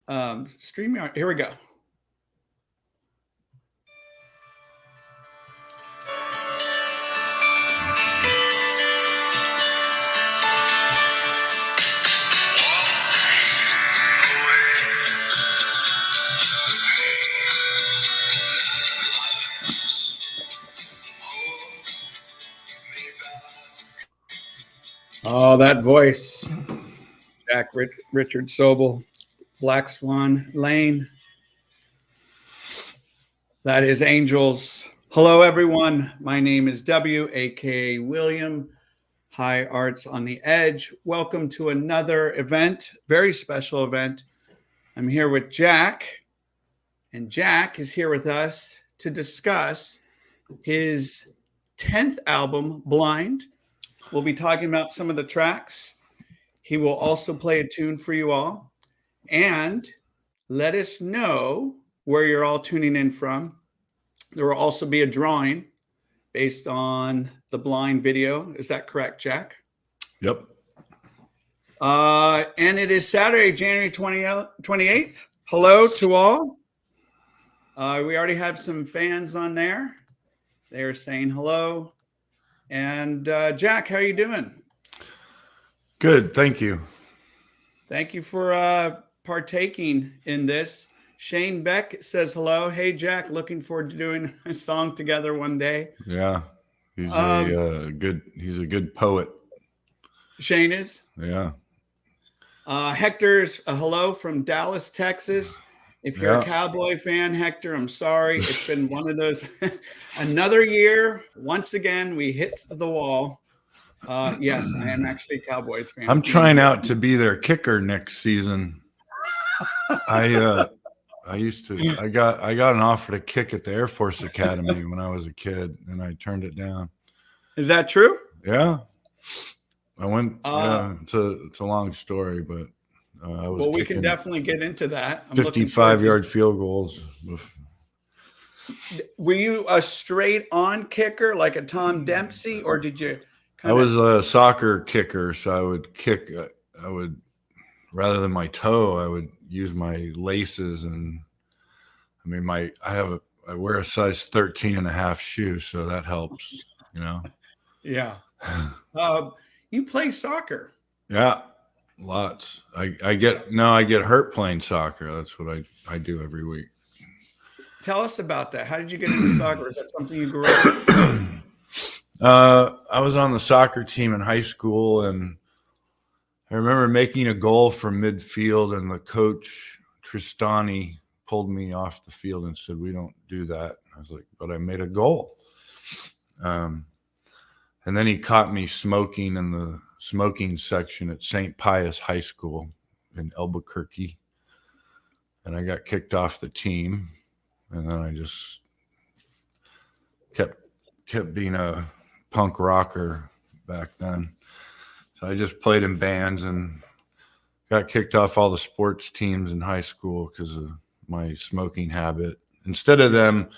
StreamYard. Here we go. Oh, that voice. Richard Sobel, Black Swan Lane. That is Angels. Hello, everyone. My name is W, aka William. High Arts on the Edge. Welcome to another event, very special event. I'm here with Jack, and Jack is here with us to discuss his 10th album, Blind. We'll be talking about some of the tracks. He will also play a tune for you all and let us know where you're all tuning in from. There will also be a drawing based on the Blind video. Is that correct, Jack? Yep. And it is Saturday, January 28th. Hello to all. We already have some fans on there. They are saying hello. And Jack, how are you doing? Good. Thank you. Thank you for partaking in this. Shane Beck says hello. Hey, Jack, looking forward to doing a song together one day. Yeah. He's a good poet. Shane is? Yeah. Hector's a hello from Dallas, Texas. If you're a Cowboy fan, Hector, I'm sorry. It's been one of those. Another year. Once again, we hit the wall. Yes, I am actually a Cowboys fan. I'm trying out to be their kicker next season. I got an offer to kick at the Air Force Academy when I was a kid, and I turned it down. Is that true? Yeah. I went. It's a long story, but I was. Well, we can definitely get into that. 55-yard field goals. Were you a straight-on kicker like a Tom Dempsey, or did you? I was a soccer kicker, so I would kick. I would, rather than my toe, I would use my laces, and I mean, I wear a size 13.5 shoe, so that helps, you know. Yeah. You play soccer? Yeah, lots. I get hurt playing soccer. That's what I do every week. Tell us about that. How did you get into soccer? Is that something you grew up with? I was on the soccer team in high school, and I remember making a goal from midfield, and the coach Tristani pulled me off the field and said, "We don't do that." I was like, "But I made a goal." And then he caught me smoking in the smoking section at St. Pius High School in Albuquerque, and I got kicked off the team, and then I just kept being a punk rocker back then. So I just played in bands and got kicked off all the sports teams in high school because of my smoking habit. Instead of them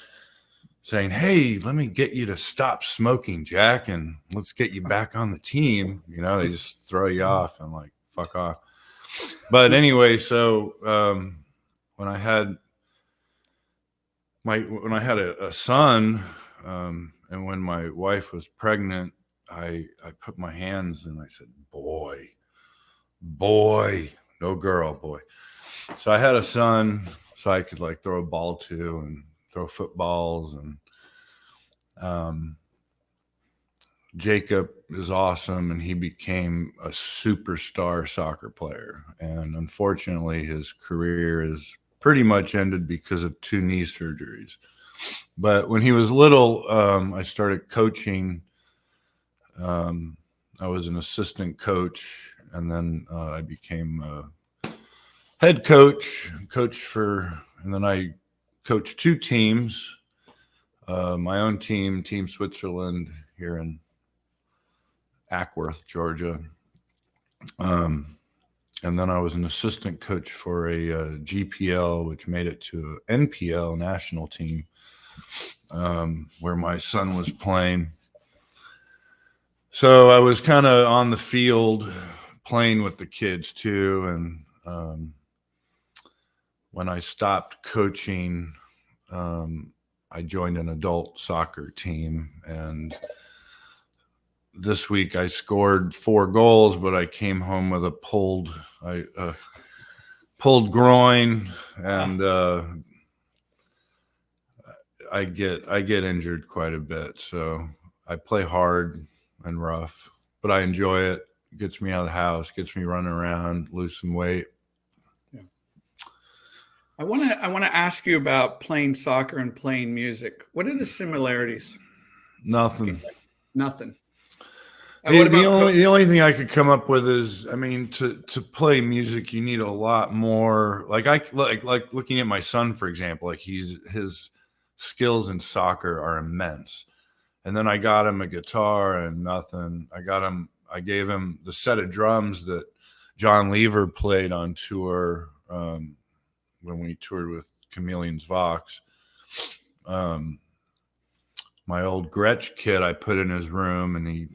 saying, "Hey, let me get you to stop smoking, Jack, and let's get you back on the team," you know, they just throw you off and like, fuck off. But anyway, so when I had a son, and when my wife was pregnant, I put my hands and I said, boy, no girl, boy. So I had a son so I could like throw a ball to and throw footballs, and Jacob is awesome, and he became a superstar soccer player. And unfortunately, his career is pretty much ended because of 2 knee surgeries. But when he was little, I started coaching. I was an assistant coach, and then I became a head coach, and then I coached 2 teams. My own team, Team Switzerland, here in Ackworth, Georgia. And then I was an assistant coach for a GPL, which made it to an NPL national team, where my son was playing. So I was kind of on the field playing with the kids too. And when I stopped coaching, I joined an adult soccer team, and this week I scored 4 goals, but I came home with a pulled groin, and I get injured quite a bit. So I play hard and rough, but I enjoy it. It gets me out of the house, gets me running around, lose some weight. Yeah. I want to ask you about playing soccer and playing music. What are the similarities? Nothing. Nothing. The only thing I could come up with is, I mean, to play music, you need a lot more. Like looking at my son, for example. Like his skills in soccer are immense, and then I got him a guitar and nothing. I gave him the set of drums that John Lever played on tour when we toured with Chameleons Vox. My old Gretsch kit I put in his room, and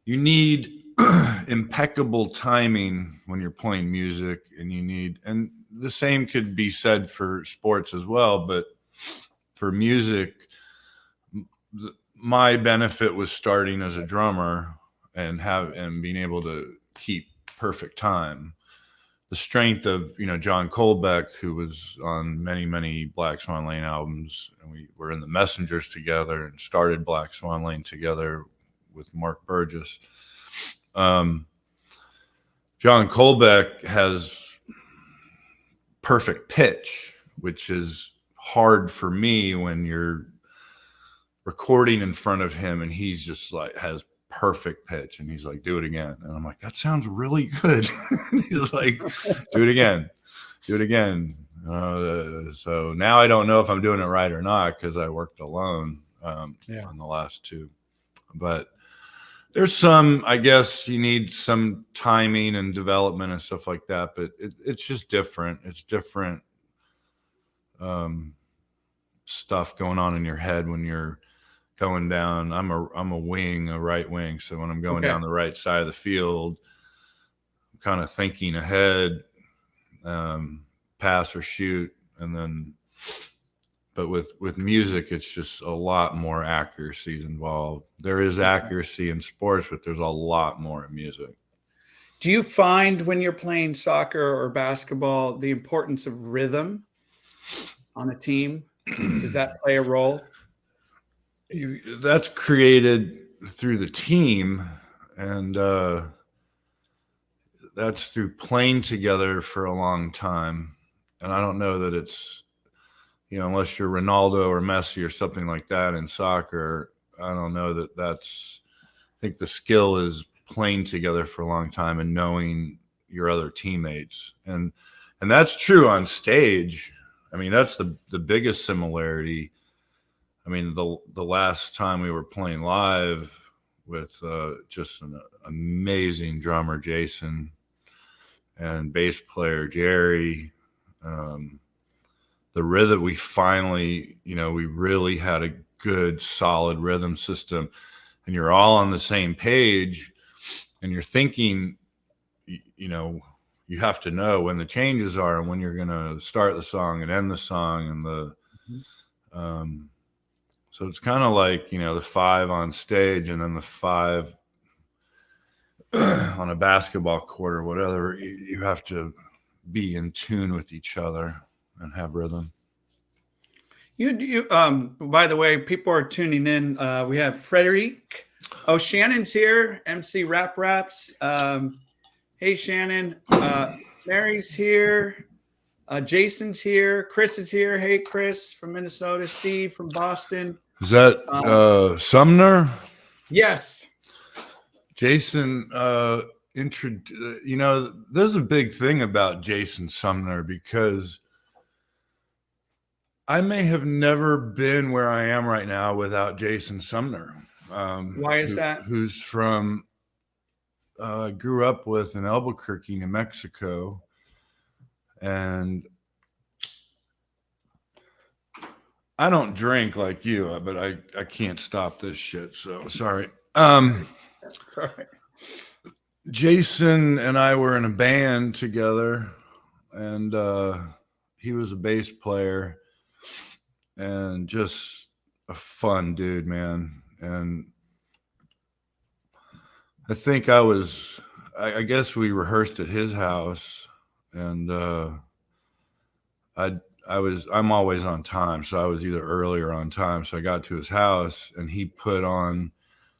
you need impeccable timing when you're playing music, and the same could be said for sports as well. But for music, my benefit was starting as a drummer and being able to keep perfect time. The strength of, John Colbeck, who was on many, many Black Swan Lane albums, and we were in the Messengers together and started Black Swan Lane together with Mark Burgess. John Colbeck has perfect pitch, which is hard for me when you're recording in front of him and he's just like has perfect pitch, and he's like, do it again, and I'm like, that sounds really good. And he's like, do it again. So now I don't know if I'm doing it right or not, because I worked alone on the last 2. But there's some, I guess you need some timing and development and stuff like that, but it's just different. It's different stuff going on in your head when you're going down. I'm a right wing. So when I'm going down the right side of the field, I'm kind of thinking ahead, pass or shoot. And then, but with music, it's just a lot more accuracy involved. There is accuracy in sports, but there's a lot more in music. Do you find when you're playing soccer or basketball, the importance of rhythm on a team? Does that play a role? That's created through the team, and that's through playing together for a long time. And I don't know that it's, unless you're Ronaldo or Messi or something like that in soccer, I don't know that that's, I think the skill is playing together for a long time and knowing your other teammates. And that's true on stage. I mean, that's the biggest similarity. I mean, the last time we were playing live with just an amazing drummer, Jason, and bass player, Jerry, the rhythm, we finally, we really had a good, solid rhythm system, and you're all on the same page, and you're thinking, you have to know when the changes are and when you're going to start the song and end the song, and so it's kind of like, the 5 on stage and then the 5 on a basketball court or whatever. You have to be in tune with each other and have rhythm. By the way, people are tuning in. We have Frederic. Oh, Shannon's here. MC Rap Raps. Hey, Shannon. Mary's here. Jason's here. Chris is here. Hey, Chris from Minnesota. Steve from Boston. Is that Sumner? Yes. Jason, there's a big thing about Jason Sumner, because I may have never been where I am right now without Jason Sumner. Why is that? Who's from, grew up with in Albuquerque, New Mexico. And I don't drink like you, but I can't stop this shit. So sorry. Jason and I were in a band together, and a bass player and just a fun dude, man. And I think I guess we rehearsed at his house, and I'm always on time, so I was either early or on time. So I got to his house, and he put on.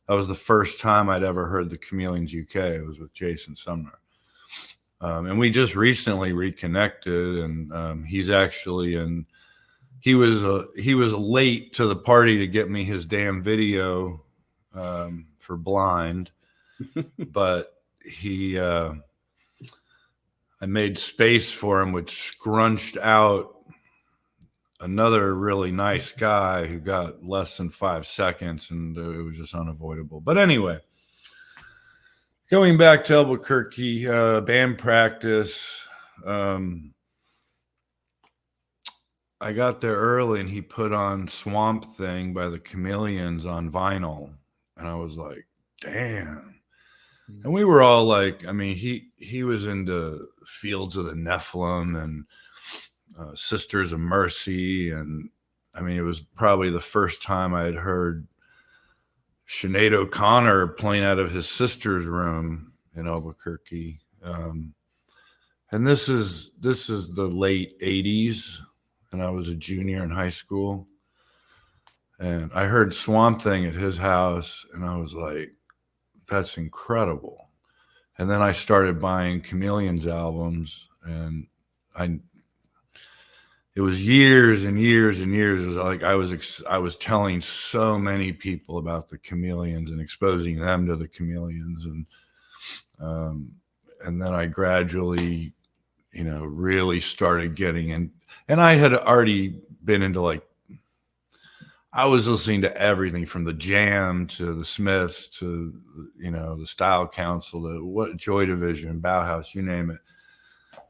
That was the first time I'd ever heard the Chameleons UK. It was with Jason Sumner, and we just recently reconnected. And he's actually in. He was late to the party to get me his damn video for Blind, but I made space for him, which scrunched out another really nice guy who got less than 5 seconds, and it was just unavoidable. But anyway, going back to Albuquerque, band practice. I got there early, and he put on Swamp Thing by the Chameleons on vinyl, and I was like, damn. And we were all like, I mean, he was into Fields of the Nephilim and Sisters of Mercy, and I mean, it was probably the first time I had heard Sinead O'Connor playing out of his sister's room in Albuquerque. And this is the late 80s, and I was a junior in high school. And I heard Swamp Thing at his house, and I was like, that's incredible. And then I started buying Chameleons albums, and it was years and years and years. It was like I was telling so many people about the Chameleons and exposing them to the Chameleons, and then I gradually, really started getting in. And I had already been into I was listening to everything from the Jam to the Smiths to, the Style Council, to Joy Division, Bauhaus, you name it.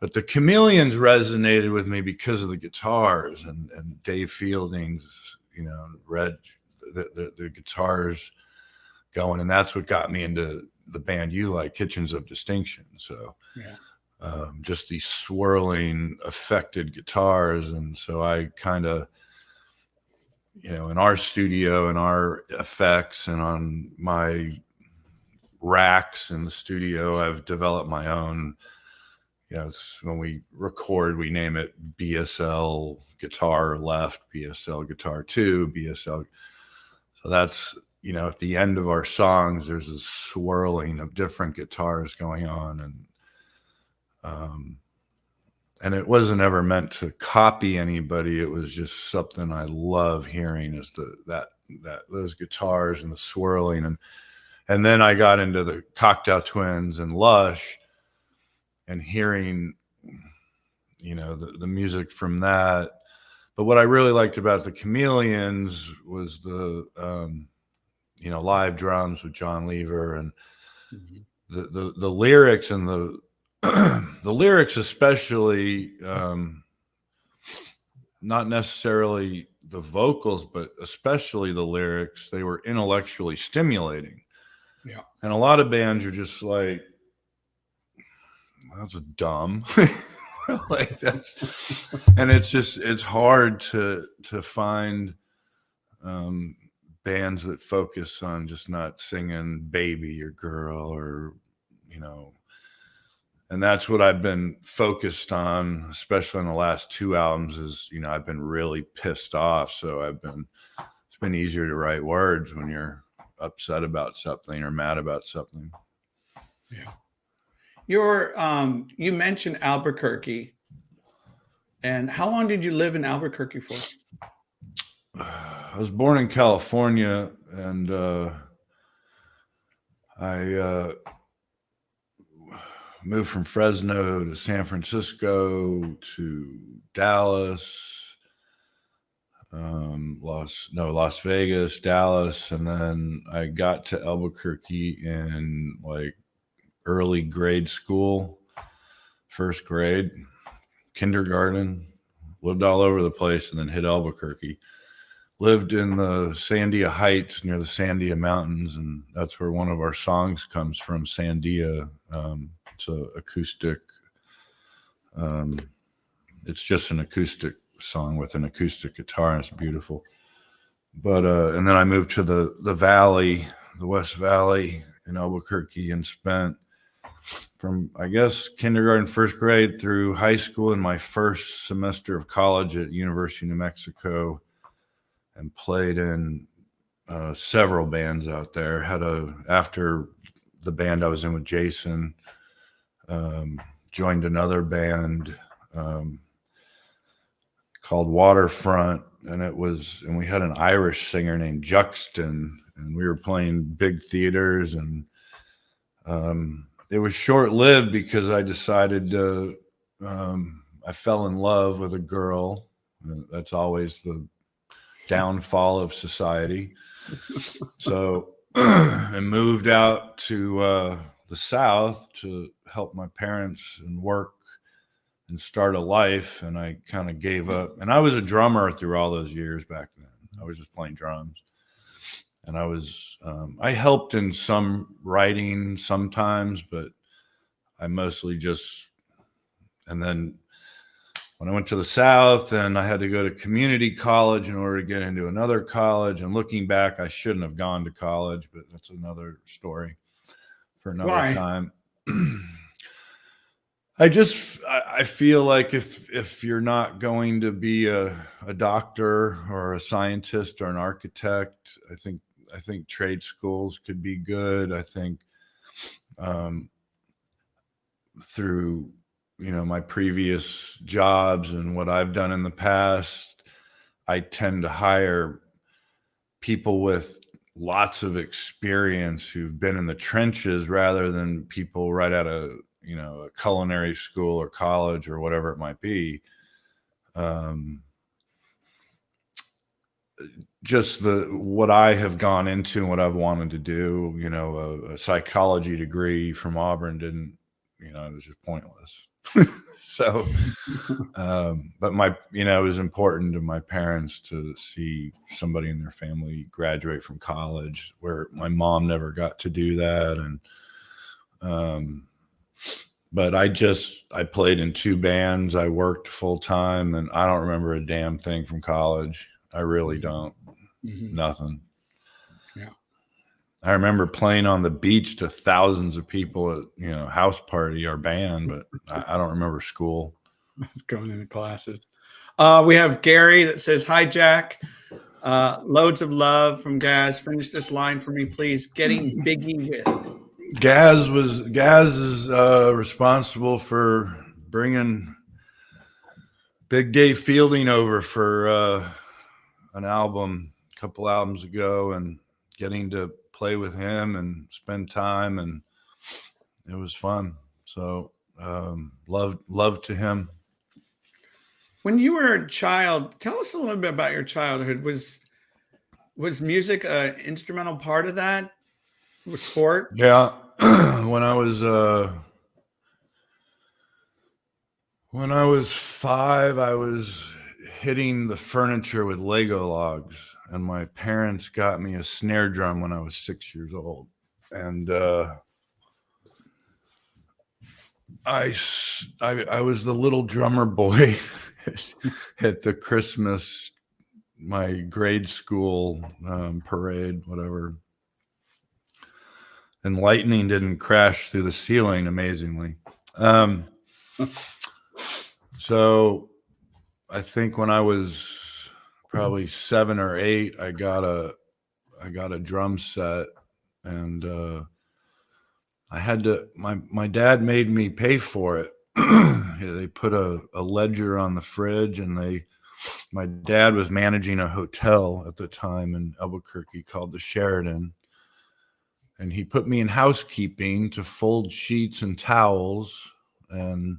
But the Chameleons resonated with me because of the guitars and Dave Fielding's, Red, the guitars going. And that's what got me into the band you like, Kitchens of Distinction. So just these swirling, affected guitars. And so I kind of, in our studio and our effects and on my racks in the studio, I've developed my own, when we record, we name it BSL guitar left, BSL guitar two, BSL. So that's, at the end of our songs, there's a swirling of different guitars going on. And it wasn't ever meant to copy anybody. It was just something I love hearing, is those guitars and the swirling. And then I got into the Cocktail Twins and Lush, and hearing, the music from that. But what I really liked about the Chameleons was the, live drums with John Lever, and the lyrics and the lyrics, especially, not necessarily the vocals, but especially the lyrics, they were intellectually stimulating. Yeah. And a lot of bands are just like, that's dumb. And it's hard to find bands that focus on just not singing baby or girl or, and that's what I've been focused on, especially in the last 2 albums, is, I've been really pissed off. So it's been easier to write words when you're upset about something or mad about something. Yeah. You mentioned Albuquerque, and how long did you live in Albuquerque for? I was born in California, and I moved from Fresno to San Francisco to Dallas, Las Vegas, Dallas, and then I got to Albuquerque in early grade school, first grade, kindergarten, lived all over the place, and then hit Albuquerque. Lived in the Sandia Heights near the Sandia Mountains, and that's where one of our songs comes from, Sandia. It's an acoustic It's just an acoustic song with an acoustic guitar, and it's beautiful. But and then I moved to the valley, the West Valley in Albuquerque, and spent from, I guess, kindergarten, first grade through high school and my first semester of college at University of New Mexico, and played in several bands out there. After the band I was in with Jason, joined another band called Waterfront, and we had an Irish singer named Juxton, and we were playing big theaters, and it was short-lived because I decided I fell in love with a girl. That's always the downfall of society. So I moved out to the South to help my parents and work and start a life, and I kind of gave up. And I was a drummer through all those years back then. I was just playing drums. And I helped in some writing sometimes, but I mostly and then when I went to the South, and I had to go to community college in order to get into another college. And looking back, I shouldn't have gone to college, but that's another story for another time. I feel like if you're not going to be a doctor or a scientist or an architect, I think trade schools could be good. I think through my previous jobs and what I've done in the past, I tend to hire people with lots of experience who've been in the trenches rather than people right out of a culinary school or college or whatever it might be. Just what I have gone into and what I've wanted to do, a psychology degree from Auburn didn't, it was just pointless. So, but it was important to my parents to see somebody in their family graduate from college, where my mom never got to do that. And, but I played in 2 bands. I worked full time, and I don't remember a damn thing from college. I really don't. Mm-hmm. Nothing. Yeah. I remember playing on the beach to thousands of people at, house party or band, but I don't remember school. Going into classes. We have Gary that says, "Hi, Jack. Loads of love from Gaz. Finish this line for me, please. Getting Biggie with." Gaz is responsible for bringing Big Dave Fielding over for an album a couple albums ago, and getting to play with him and spend time, and it was fun. So love to him. When you were a child, tell us a little bit about your childhood. Was music an instrumental part of that? Was sport? Yeah. When I was 5, I was hitting the furniture with Lego logs, and my parents got me a snare drum when I was 6 years old. And I was the little drummer boy at the Christmas, my grade school parade, whatever. And lightning didn't crash through the ceiling, amazingly. So I think when I was probably 7 or 8, I got a drum set, and I had to. My dad made me pay for it. They put a ledger on the fridge, and my dad was managing a hotel at the time in Albuquerque called the Sheridan. And he put me in housekeeping to fold sheets and towels and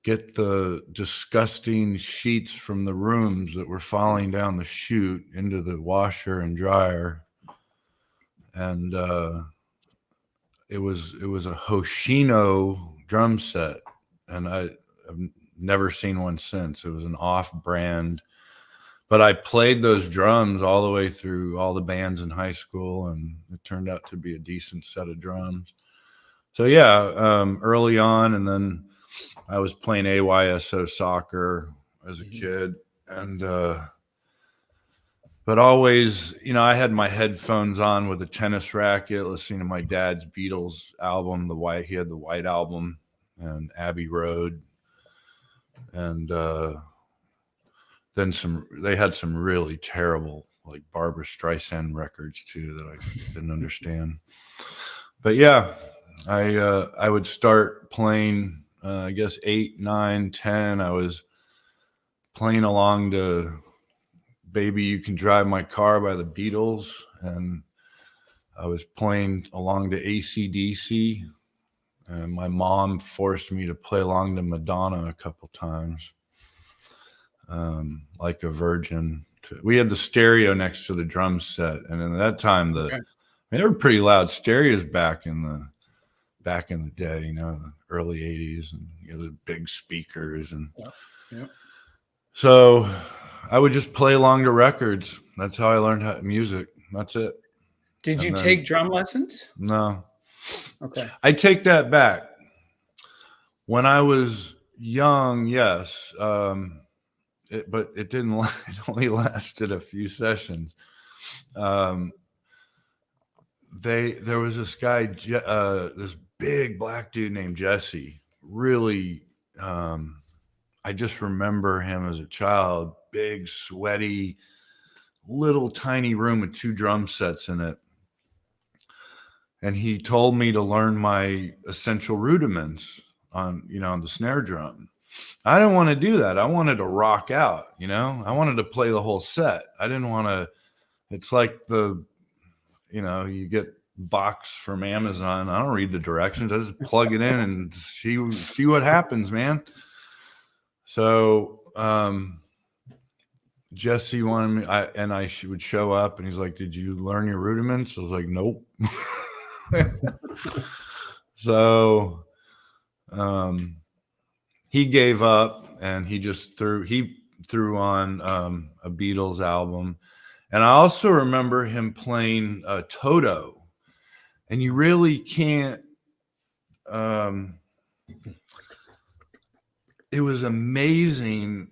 get the disgusting sheets from the rooms that were falling down the chute into the washer and dryer. And it was a Hoshino drum set, and I've never seen one since. It was an off-brand. But I played those drums all the way through all the bands in high school, and it turned out to be a decent set of drums. So yeah, early on, and then I was playing AYSO soccer as a kid, and but always, I had my headphones on with a tennis racket, listening to my dad's Beatles album, he had the White Album and Abbey Road, and then they had some really terrible, like Barbra Streisand records too that I didn't understand. But yeah, I would start playing, I guess 8, 9, 10. I was playing along to Baby You Can Drive My Car by the Beatles, and I was playing along to AC/DC, and my mom forced me to play along to Madonna a couple times, like a virgin. We had the stereo next to the drum set, and at that time they were pretty loud stereos back in the day, the early 80s, and the big speakers, and so I would just play along to records. That's how I learned music. That's it. Did you take drum lessons? No. Okay. I take that back. When I was young, yes, but it didn't. It only lasted a few sessions. There was this guy, this big black dude named Jesse. Really, I just remember him as a child. Big, sweaty, little tiny room with 2 drum sets in it. And he told me to learn my essential rudiments on the snare drum. I didn't want to do that. I wanted to rock out, I wanted to play the whole set. I didn't want to, it's like you get box from Amazon. I don't read the directions. I just plug it in and see what happens, man. So, Jesse wanted me, I would show up, and he's like, "Did you learn your rudiments?" I was like, "Nope." So, he gave up, and he just threw on a Beatles album, and I also remember him playing Toto, and you really can't. It was amazing,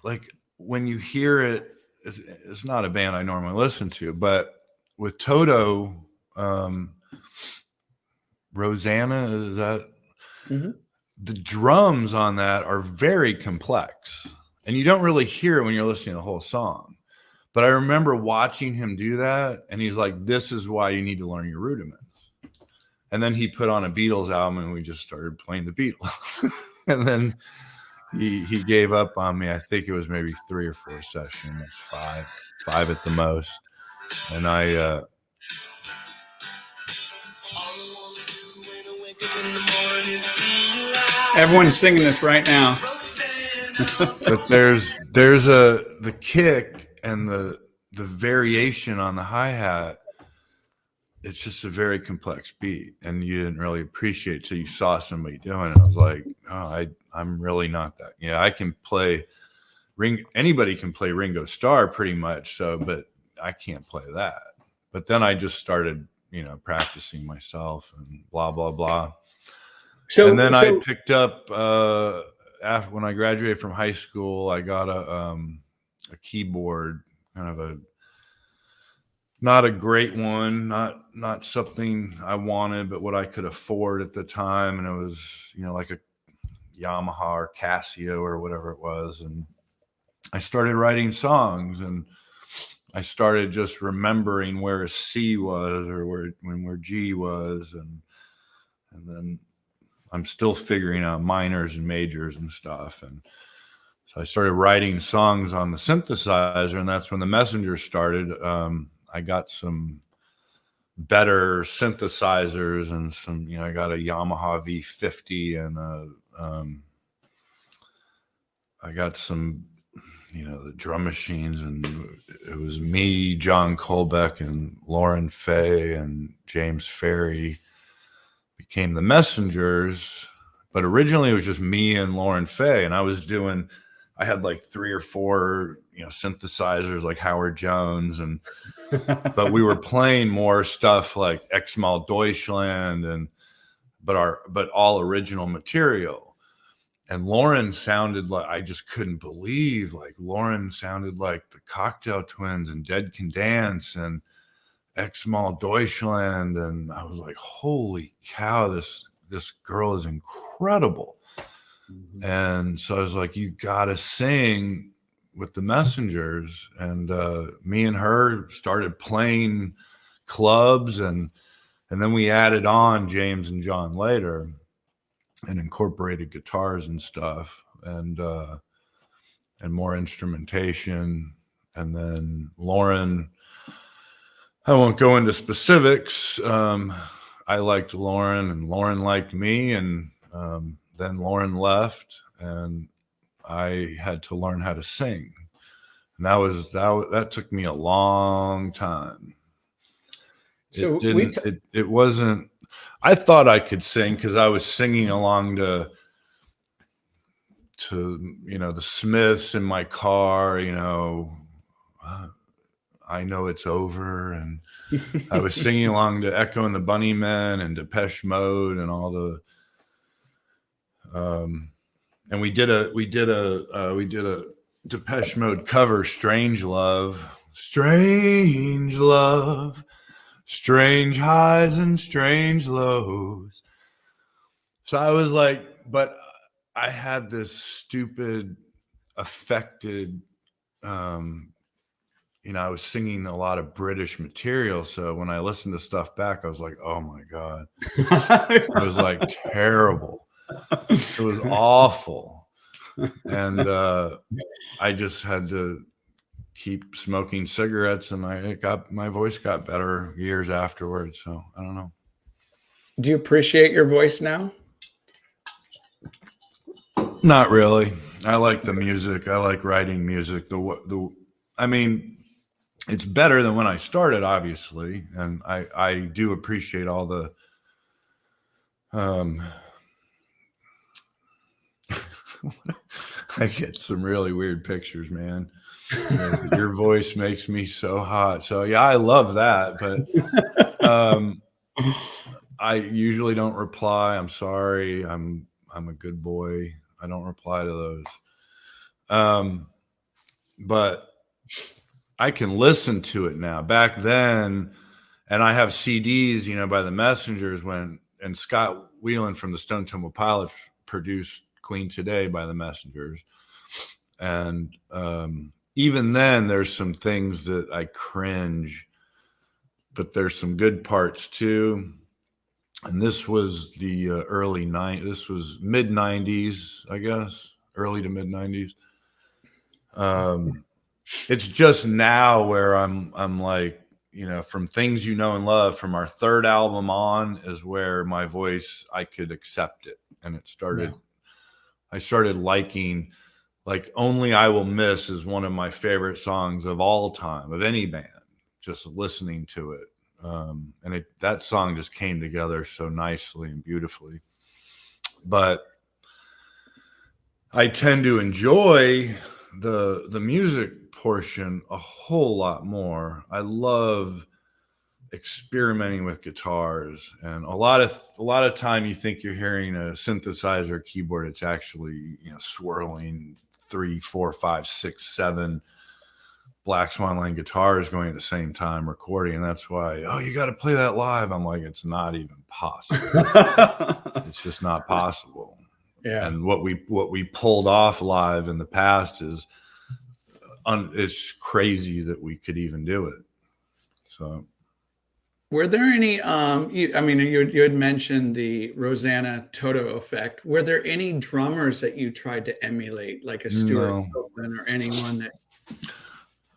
like. When you hear it, it's not a band I normally listen to, but with Toto, Rosanna, is that? Mm-hmm. The drums on that are very complex, and you don't really hear it when you're listening to the whole song. But I remember watching him do that, and he's like, "This is why you need to learn your rudiments." And then he put on a Beatles album, and we just started playing the Beatles. And then he gave up on me. I think it was maybe 3 or 4 sessions, 5 at the most. And everyone's singing this right now. But there's the kick and the variation on the hi-hat. It's just a very complex beat, and you didn't really appreciate it till you saw somebody doing it. I was like, oh, I'm really not that. I can play anybody can play Ringo Starr pretty much, but I can't play that. But then I just started, practicing myself and blah, blah, blah. And then I picked up, when I graduated from high school, I got a keyboard, kind of not a great one, not something I wanted, but what I could afford at the time. And it was, like a Yamaha or Casio or whatever it was. And I started writing songs, and I started just remembering where a C was or where G was. And then I'm still figuring out minors and majors and stuff. And so I started writing songs on the synthesizer, and that's when the Messenger started. I got some better synthesizers and some, I got a Yamaha V50 and I got some, the drum machines, and it was me, John Colbeck, and Lauren Fay and James Ferry became the Messengers. But originally it was just me and Lauren Fay, and I had like 3 or 4, synthesizers like Howard Jones, but we were playing more stuff like Exmal Deutschland but all original material. And Lauren sounded like, I just couldn't believe, like Lauren sounded like the Cocktail Twins and Dead Can Dance and X-Mal Deutschland. And I was like, holy cow, this girl is incredible. Mhm. And so I was like, you gotta sing with the Messengers. And me and her started playing clubs, and then we added on James and John later and incorporated guitars and stuff, and more instrumentation. And then Lauren, I won't go into specifics. I liked Lauren and Lauren liked me, and then Lauren left and I had to learn how to sing. And that took me a long time. So It wasn't, I thought I could sing because I was singing along to the Smiths in my car, I know it's over, and I was singing along to Echo and the Bunnymen and Depeche Mode and all the and we did a Depeche Mode cover, Strange Love, Strange Love, Strange Highs and Strange Lows. So I was like, but I had this stupid affected I was singing a lot of British material. So when I listened to stuff back, I was like, oh my God. It was like terrible. It was awful. And I just had to keep smoking cigarettes, and my voice got better years afterwards. So I don't know. Do you appreciate your voice now? Not really. I like the music. I like writing music. I mean, it's better than when I started, obviously, and I do appreciate all the I get some really weird pictures, man. Your voice makes me so hot. So yeah, I love that, but I usually don't reply. I'm sorry. I'm a good boy. I don't reply to those. But I can listen to it now. Back then, and I have CDs, by the Messengers and Scott Weiland from the Stone Temple Pilots produced Queen Today by the Messengers. And even then, there's some things that I cringe, but there's some good parts too. And this was the this was mid 90s, I guess, early to mid 90s. It's just now where I'm like, from Things You Know and Love, from our third album on, is where my voice, I could accept it. And it started, I started liking, like, Only I Will Miss is one of my favorite songs of all time, of any band, just listening to it. And that song just came together so nicely and beautifully. But I tend to enjoy the music portion a whole lot more. I love experimenting with guitars, and a lot of time you think you're hearing a synthesizer or keyboard. It's actually swirling 3, 4, 5, 6, 7 Black Swan Lane guitars going at the same time recording, and that's why you got to play that live. I'm like, it's not even possible. It's just not possible. Yeah. And what we pulled off live in the past is it's crazy that we could even do it. So, were there any? You had mentioned the Rosanna Toto effect. Were there any drummers that you tried to emulate, like a Stuart Copeland or anyone that?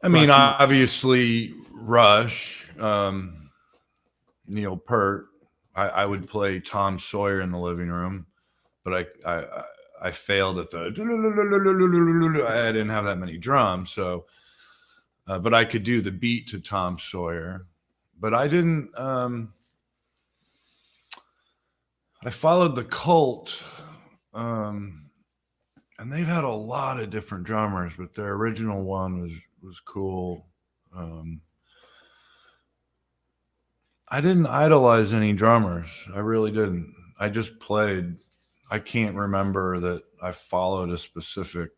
I mean, obviously Rush, Neil Peart. I would play Tom Sawyer in the living room, but I failed at the. I didn't have that many drums, so. But I could do the beat to Tom Sawyer, but I didn't. I followed the Cult, and they've had a lot of different drummers, but their original one was cool. I didn't idolize any drummers. I really didn't. I just played. I can't remember that I followed a specific.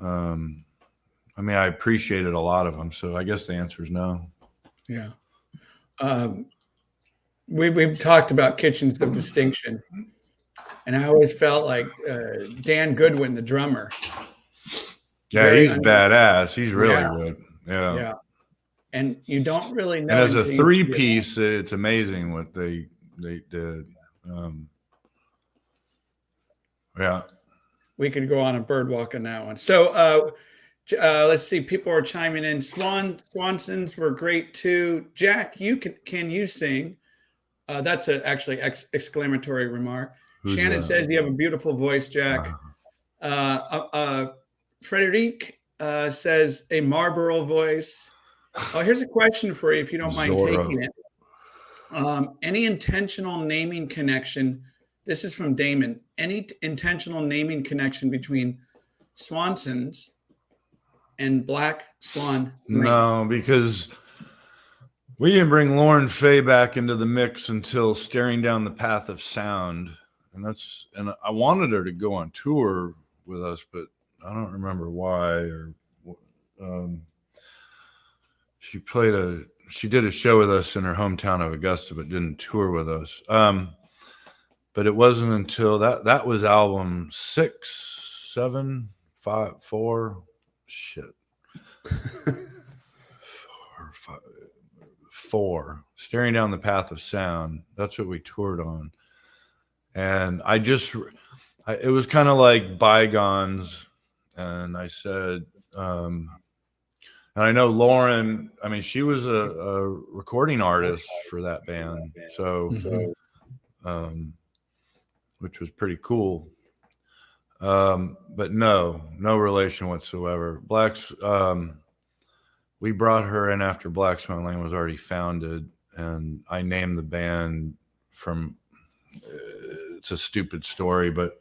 I mean, I appreciated a lot of them, so I guess the answer is no. Yeah. We've talked about kitchens of distinction, and I always felt like Dan Goodwin, the drummer. Yeah, he's badass. He's really Yeah. good. Yeah. Yeah. And you don't really know. And as a until you see it. 3-piece, it's amazing what they did. Yeah. We could go on a bird walk on that one. So let's see. People are chiming in. Swansons were great too. Jack, can you sing? That's actually exclamatory remark. Who's Shannon that? says you have a beautiful voice, Jack. Frederic says a Marlboro voice. Oh, here's a question for you, if you don't mind taking it. Any intentional naming connection? This is from Damon. Any intentional naming connection between Swansons and Black Swan Lane? No, because we didn't bring Lauren Faye back into the mix until Staring Down the Path of Sound. And I wanted her to go on tour with us, but I don't remember why. She did a show with us in her hometown of Augusta, but didn't tour with us. But it wasn't until that was album 6, 7, 5, 4. Shit. 4. Staring Down the Path of Sound. That's what we toured on. And it was kind of like bygones. And I said, and I know Lauren, I mean, she was a recording artist for that band. So, which was pretty cool. But no relation whatsoever. We brought her in after Black Swan Lane was already founded, and I named the band from, it's a stupid story, but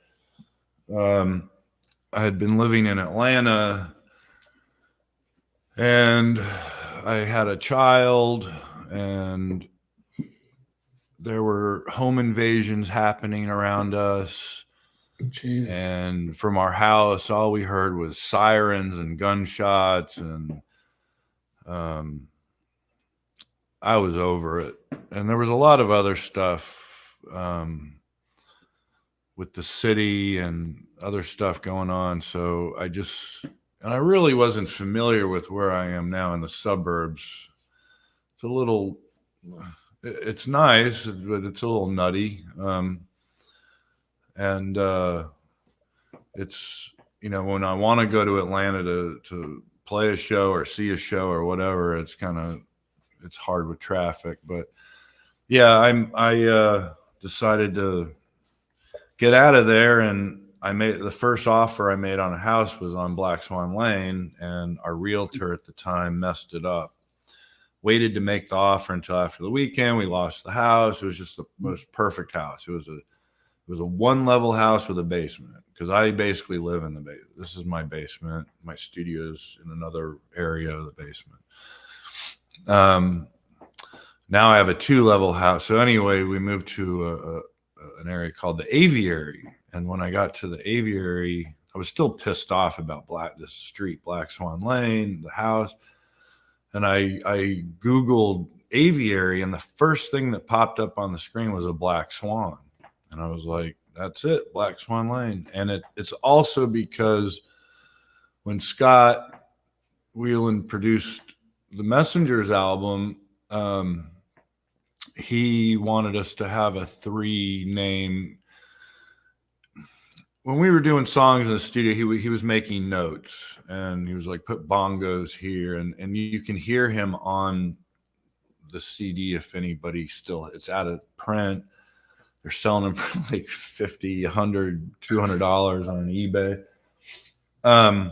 I had been living in Atlanta, and I had a child, and there were home invasions happening around us. Jesus. And from our house, all we heard was sirens and gunshots, and I was over it. And there was a lot of other stuff with the city and other stuff going on. So I really wasn't familiar with where I am now in the suburbs. It's nice, but it's a little nutty. It's, when I want to go to Atlanta to play a show or see a show or whatever, it's hard with traffic. But yeah, I decided to get out of there, and I made the first offer I made on a house was on Black Swan Lane, and our realtor at the time messed it up. Waited to make the offer until after the weekend. We lost the house. It was just the most perfect house. It was a one-level house with a basement, because I basically live in the basement. This is my basement. My studio's in another area of the basement. Now I have a 2-level house. So anyway, we moved to an area called the Aviary. And when I got to the Aviary, I was still pissed off about this street, Black Swan Lane, the house. And I Googled Aviary, and the first thing that popped up on the screen was a black swan. And I was like, that's it, Black Swan Lane. And it's also because when Scott Weiland produced the Messengers album, he wanted us to have a 3-name. When we were doing songs in the studio, he was making notes, and he was like, put bongos here, and you can hear him on the CD if anybody still, it's out of print. They're selling them for like $50, $100, $200 on eBay.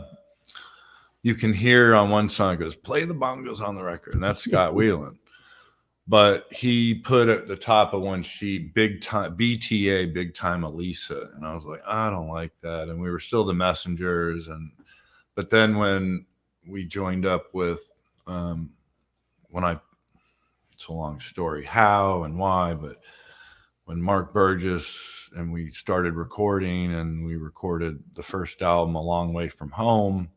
You can hear on one song, it goes, play the bongos on the record, and that's Scott Weiland. But he put at the top of one sheet, big time BTA, big time Elisa. And I was like, I don't like that. And we were still the Messengers. But then when we joined up with, it's a long story, how and why, but when Mark Burgess and we started recording, and we recorded the first album, A Long Way From Home.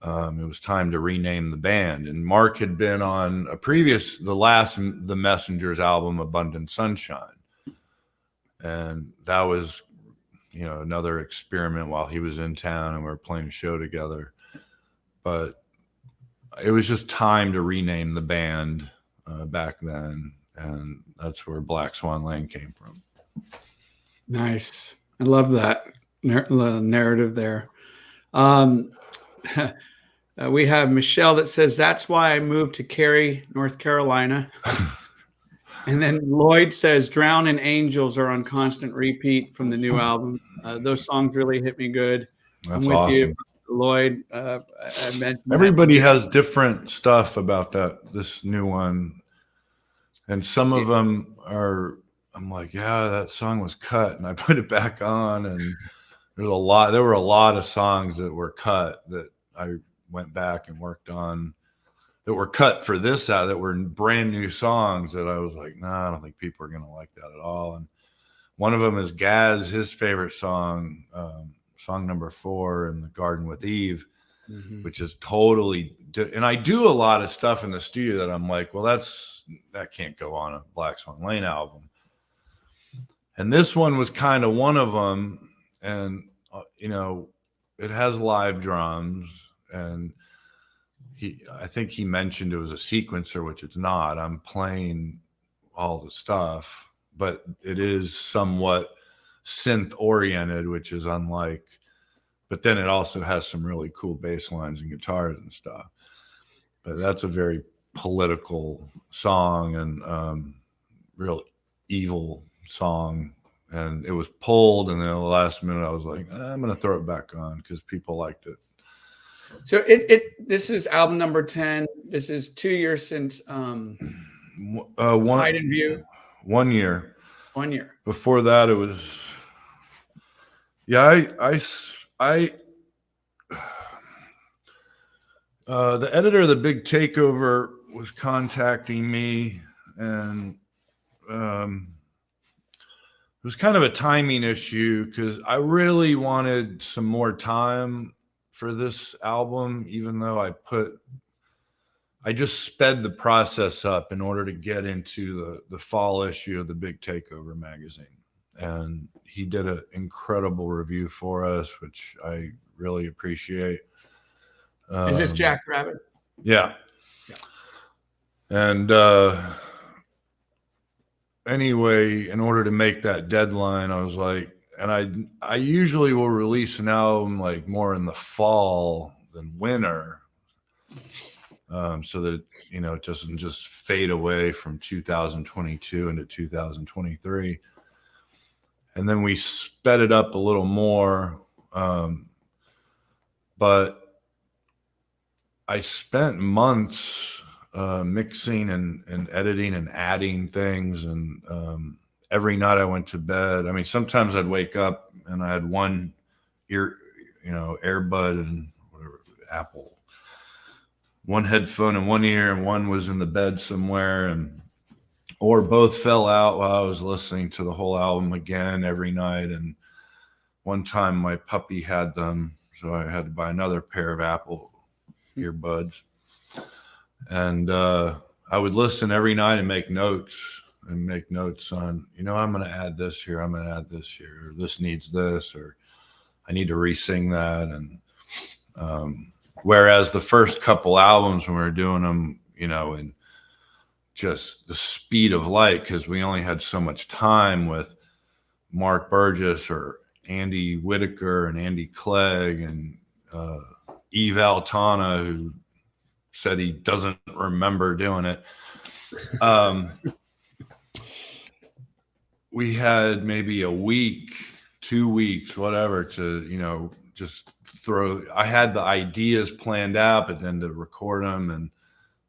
It was time to rename the band, and Mark had been on the Messengers album, Abundant Sunshine, and that was, another experiment while he was in town and we were playing a show together. But it was just time to rename the band back then, and that's where Black Swan Lane came from. Nice. I love that narrative there. We have Michelle that says, that's why I moved to Cary, North Carolina. And then Lloyd says, Drown and Angels are on constant repeat from the new album. Those songs really hit me good. That's I'm with awesome. you, Lloyd. I mentioned everybody has different stuff about this new one. And some of them I'm like, yeah, that song was cut, and I put it back on, and there were a lot of songs that were cut that I went back and worked on that were cut for this out, that were brand new songs that I was like, nah, I don't think people are going to like that at all. And one of them is Gaz, his favorite song, song number 4 in the Garden with Eve, which is totally, and I do a lot of stuff in the studio that I'm like, well, that can't go on a Black Swan Lane album. And this one was kind of one of them. And, it has live drums, and I think he mentioned it was a sequencer, which it's not. I'm playing all the stuff, but it is somewhat synth oriented, which is unlike, but then it also has some really cool bass lines and guitars and stuff. But that's a very political song, and real evil song. And it was pulled, and then at the last minute I was like, I'm going to throw it back on because people liked it. So this is album number 10. This is 2 years since Hide in View. 1 year. 1 year. Before that, it was, the editor of the Big Takeover was contacting me, and it was kind of a timing issue because I really wanted some more time for this album, even though I just sped the process up in order to get into the fall issue of the Big Takeover magazine. And he did an incredible review for us, which I really appreciate. Is this Jack Rabbit? Yeah. And anyway, in order to make that deadline, I was like, and I usually will release an album like more in the fall than winter, so that it doesn't just fade away from 2022 into 2023. And then we sped it up a little more, but I spent months mixing and editing and adding things, and every night I went to bed. I mean, sometimes I'd wake up and I had one earbud and whatever, Apple, one headphone in one ear, and one was in the bed somewhere, or both fell out while I was listening to the whole album again every night. And one time my puppy had them, so I had to buy another pair of Apple earbuds. And I would listen every night and make notes on, I'm going to add this here. I'm going to add this here. Or this needs this, or I need to re-sing that. And whereas the first couple albums when we were doing them, in just the speed of light, because we only had so much time with Mark Burgess or Andy Whitaker and Andy Clegg and Eve Altana, who said he doesn't remember doing it. We had maybe a week, 2 weeks, whatever, to, just throw. I had the ideas planned out, but then to record them, and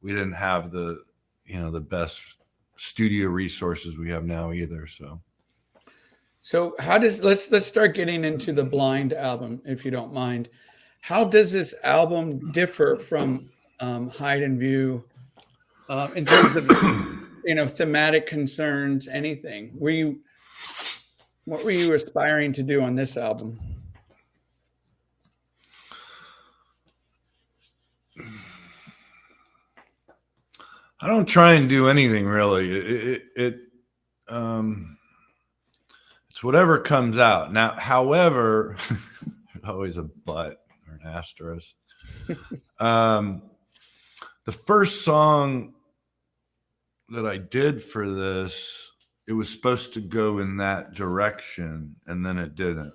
we didn't have the best studio resources we have now either. So how does, let's start getting into the Blind album, if you don't mind. How does this album differ from Hide in View in terms of thematic concerns, anything. What were you aspiring to do on this album? I don't try and do anything really. It's whatever comes out. Now, however, always a but or an asterisk. The first song that I did for this, it was supposed to go in that direction, and then it didn't.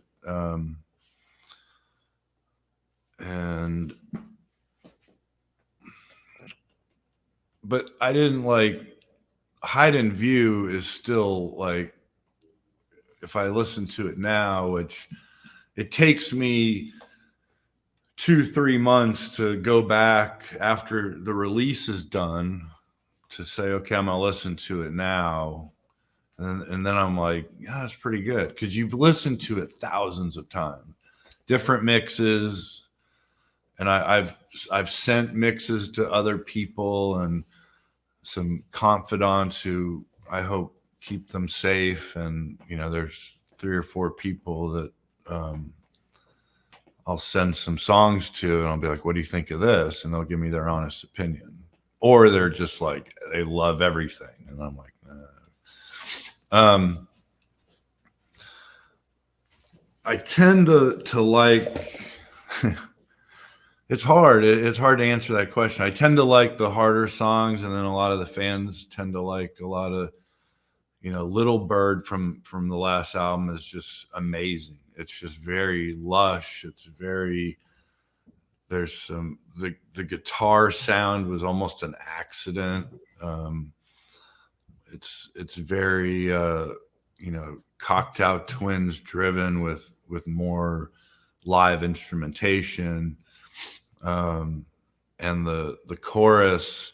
But I didn't like Hide in View is still like, if I listen to it now, which it takes me 2-3 months to go back after the release is done to say, okay, I'm gonna listen to it now. And then I'm like, yeah, it's pretty good. Because you've listened to it thousands of times, different mixes. And I've sent mixes to other people and some confidants who I hope keep them safe. And, there's 3 or 4 people that I'll send some songs to, and I'll be like, what do you think of this? And they'll give me their honest opinion. Or they're just like, they love everything. And I'm like, nah. I tend to like, it's hard. It's hard to answer that question. I tend to like the harder songs, and then a lot of the fans tend to like a lot of, Little Bird from the last album is just amazing. It's just very lush. It's very, there's some, the guitar sound was almost an accident. It's very, Cocktail Twins driven with more live instrumentation. And the chorus,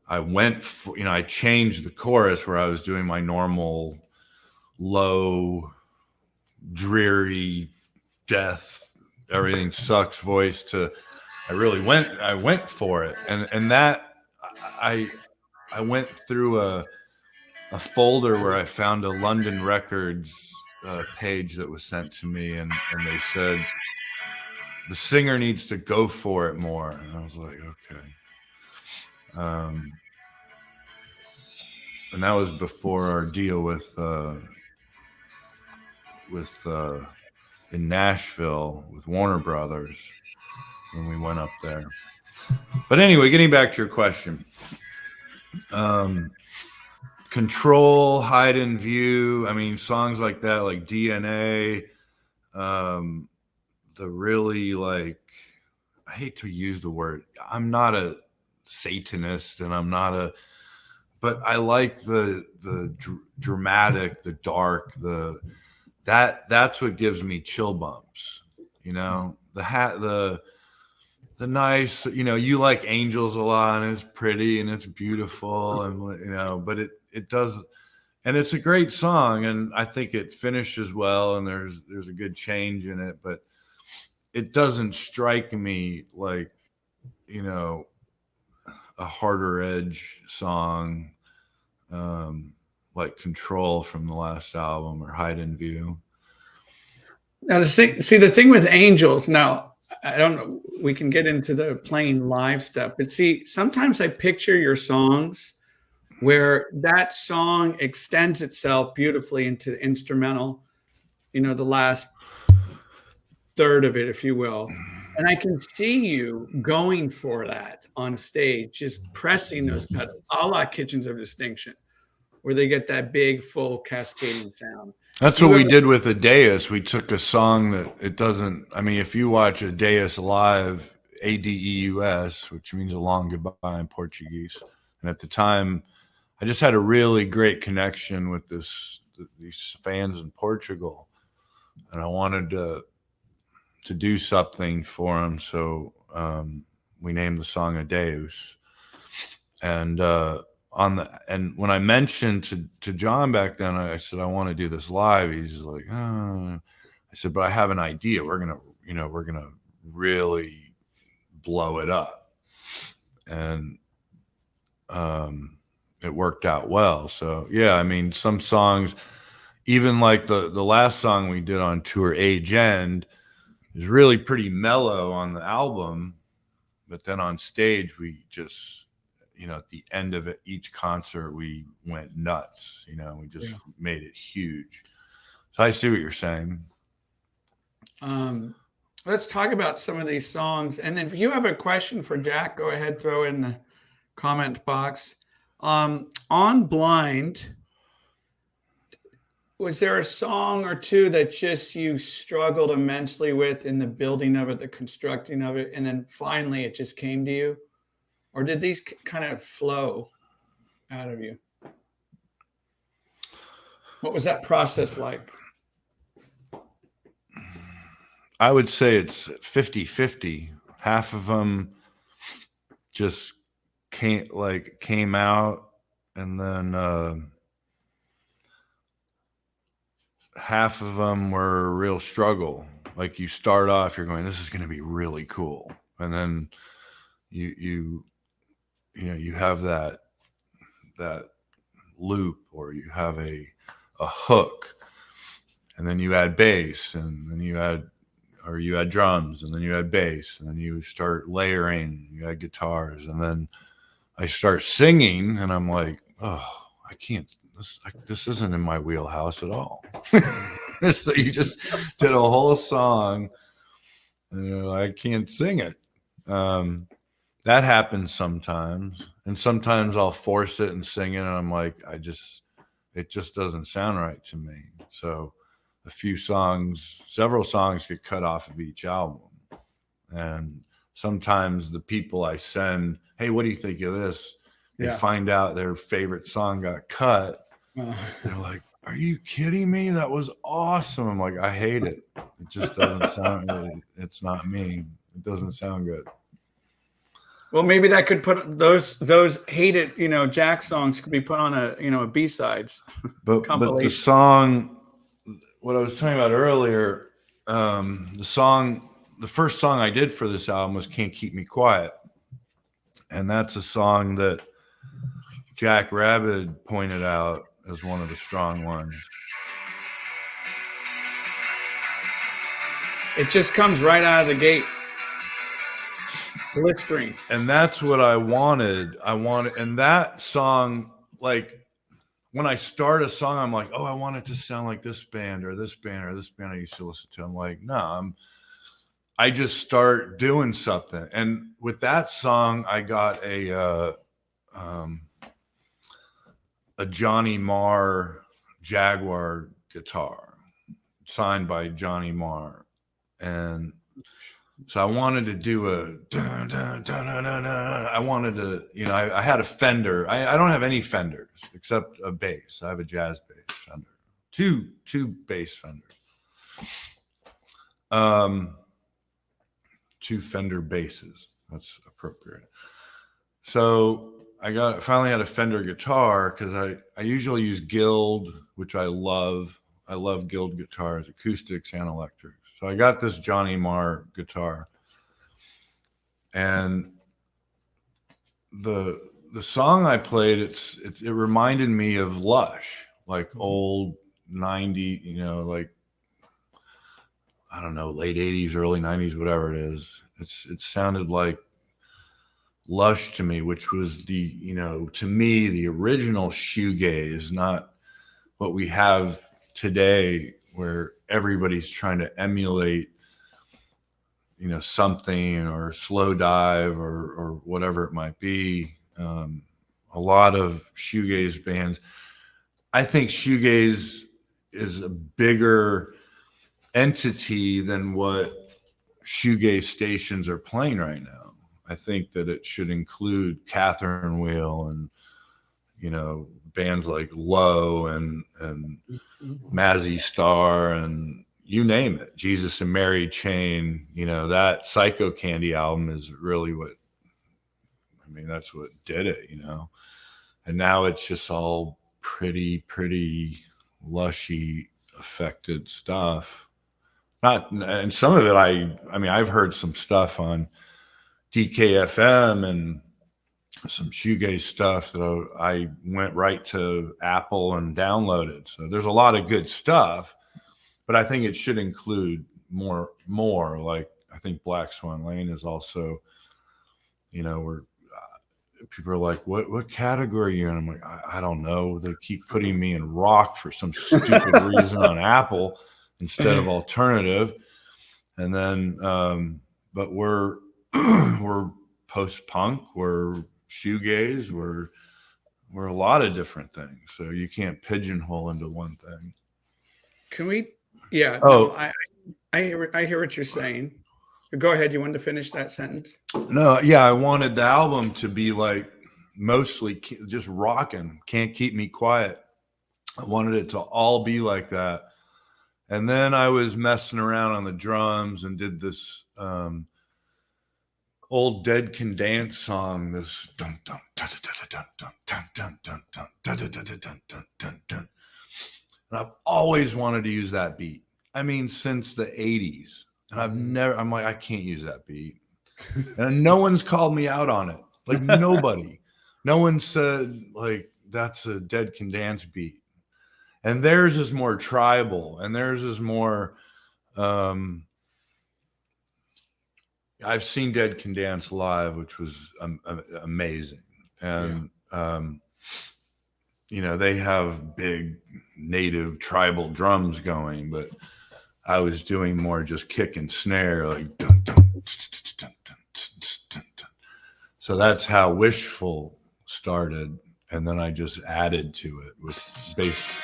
I changed the chorus where I was doing my normal low, dreary, death, everything sucks voice to, I went for it. And that I went through a folder where I found a London Records page that was sent to me, and they said the singer needs to go for it more. And I was like, okay. And that was before our deal with in Nashville with Warner Brothers when we went up there. But anyway, getting back to your question. Control, Hide in View. I mean, songs like that, like DNA. The really, like, I hate to use the word. I'm not a Satanist, and I'm not but I like the dramatic, the dark, that's what gives me chill bumps. The nice, you like Angels a lot, and it's pretty and it's beautiful, and but it does, and it's a great song, and I think it finishes well, and there's a good change in it, but it doesn't strike me like, a harder edge song, like Control from the last album or Hide in View. Now, see the thing with Angels. Now, I don't know. We can get into the playing live stuff, but see, sometimes I picture your songs where that song extends itself beautifully into the instrumental. The last third of it, if you will. And I can see you going for that on stage, just pressing those pedals, a la Kitchens of Distinction, where they get that big, full, cascading sound. That's what we did with Adeus. We took a song that it doesn't, I mean, if you watch Adeus live, Adeus, which means a long goodbye in Portuguese. And at the time, I just had a really great connection with these fans in Portugal. And I wanted to do something for them. So we named the song Adeus. And and when I mentioned to John back then, I said, I want to do this live. He's like, oh. I said, but I have an idea. We're gonna really blow it up. And it worked out well. So yeah, I mean, some songs, even like the last song we did on tour, Age End, is really pretty mellow on the album, but then on stage we just, at the end of each concert we went nuts. We just made it huge. So I see what you're saying. Let's talk about some of these songs, and then if you have a question for Jack, go ahead, throw in the comment box. On Blind, was there a song or two that just you struggled immensely with in the building of it, the constructing of it, and then finally it just came to you? Or did these kind of flow out of you? What was that process like? I would say it's 50-50. Half of them just came out, and then half of them were a real struggle. Like, you start off, you're going, this is going to be really cool, and then you have that loop, or you have a hook, and then you add bass, and then you add drums, and then you add bass, and then you start layering, you add guitars, and then I start singing, and I'm like, oh, I can't, this isn't in my wheelhouse at all. So you just did a whole song, and I can't sing it. That happens sometimes, and sometimes I'll force it and sing it, and I'm like, it just doesn't sound right to me. So several songs get cut off of each album. And sometimes the people I send, hey, what do you think of this? They find out their favorite song got cut. They're like, are you kidding me? That was awesome. I'm like, I hate it. It just doesn't sound good. It's not me. It doesn't sound good. Well, maybe that could put those hated, Jack songs could be put on a B-sides. But the song, what I was talking about earlier, the first song I did for this album was Can't Keep Me Quiet. And that's a song that Jack Rabid pointed out as one of the strong ones. It just comes right out of the gates. Blistering. And that's what I wanted. And that song, like, when I start a song, I'm like, oh, I want it to sound like this band or this band or this band I used to listen to. I'm like, no, I just start doing something. And with that song, I got a Johnny Marr Jaguar guitar signed by Johnny Marr. And so I wanted to do I wanted to, I had a Fender. I don't have any Fenders except a bass. I have a jazz bass Fender. Two bass Fenders. Two Fender basses. That's appropriate. So I finally had a Fender guitar, because I usually use Guild, which I love. I love Guild guitars, acoustics and electrics. So I got this Johnny Marr guitar, and the song I played, it reminded me of Lush, like old 90s, like, I don't know, late 80s, early 90s, whatever it is. It sounded like Lush to me, which was to me, the original shoegaze, not what we have today, where everybody's trying to emulate, something, or slow dive, or whatever it might be. A lot of shoegaze bands, I think shoegaze is a bigger entity than what shoegaze stations are playing right now. I think that it should include Catherine Wheel and, bands like Low and Mazzy Star, and you name it, Jesus and Mary Chain. That Psycho Candy album is really that's what did it, and now it's just all pretty lushy affected stuff. And some of it, I've heard some stuff on DKFM, and some shoegaze stuff that I went right to Apple and downloaded. So there's a lot of good stuff, but I think it should include more. Like I think Black Swan Lane is also, where people are like, what category are you in? I'm like, I don't know. They keep putting me in rock for some stupid reason on Apple instead of alternative. And then, but we're we're post punk, we're shoegaze, we're a lot of different things. So you can't pigeonhole into one thing. Can we? Yeah. Oh. No. I hear what you're saying. Go ahead. You wanted to finish that sentence? No. Yeah. I wanted the album to be like mostly just rocking. Can't Keep Me Quiet. I wanted it to all be like that. And then I was messing around on the drums and did this old Dead Can Dance song. This dun dun dun dun dun dun dun dun dun dun dun dun dun dun dun dun. And I've always wanted to use that beat. I mean, since the 80s. And I'm like, I can't use that beat. And no one's called me out on it. Like nobody. No one said, like, that's a Dead Can Dance beat. And theirs is more tribal. And theirs is more, I've seen Dead Can Dance live, which was amazing. And, they have big native tribal drums going, but I was doing more just kick and snare, like dun, dun, dun, dun, dun, dun, dun. So that's how Wishful started, and then I just added to it with bass.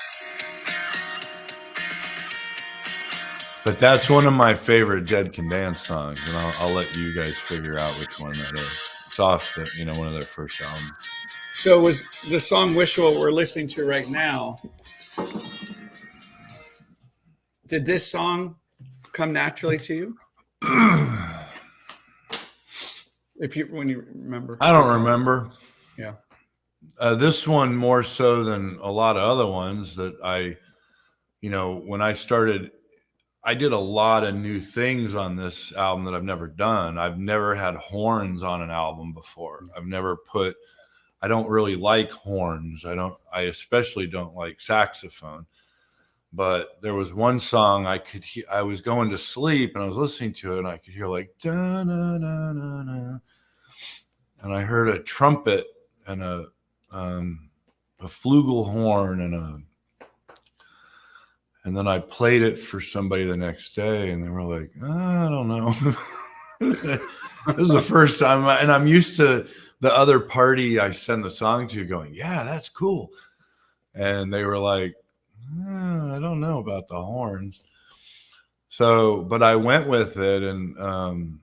But that's one of my favorite Dead Can Dance songs, and I'll let you guys figure out which one that is. It's off one of their first albums. So was the song Wishful we're listening to right now? Did this song come naturally to you? When you remember. I don't remember. Yeah. This one more so than a lot of other ones that when I started, I did a lot of new things on this album that I've never done. I've never had horns on an album before. I don't really like horns. I especially don't like saxophone. But there was one song I could hear. I was going to sleep and I was listening to it and I could hear like da na na na na, and I heard a trumpet and a flugelhorn and then I played it for somebody the next day and they were like, I don't know. This is the first time, and I'm used to the other party I send the song to going, yeah, that's cool, and they were like, I don't know about the horns. So, but I went with it, and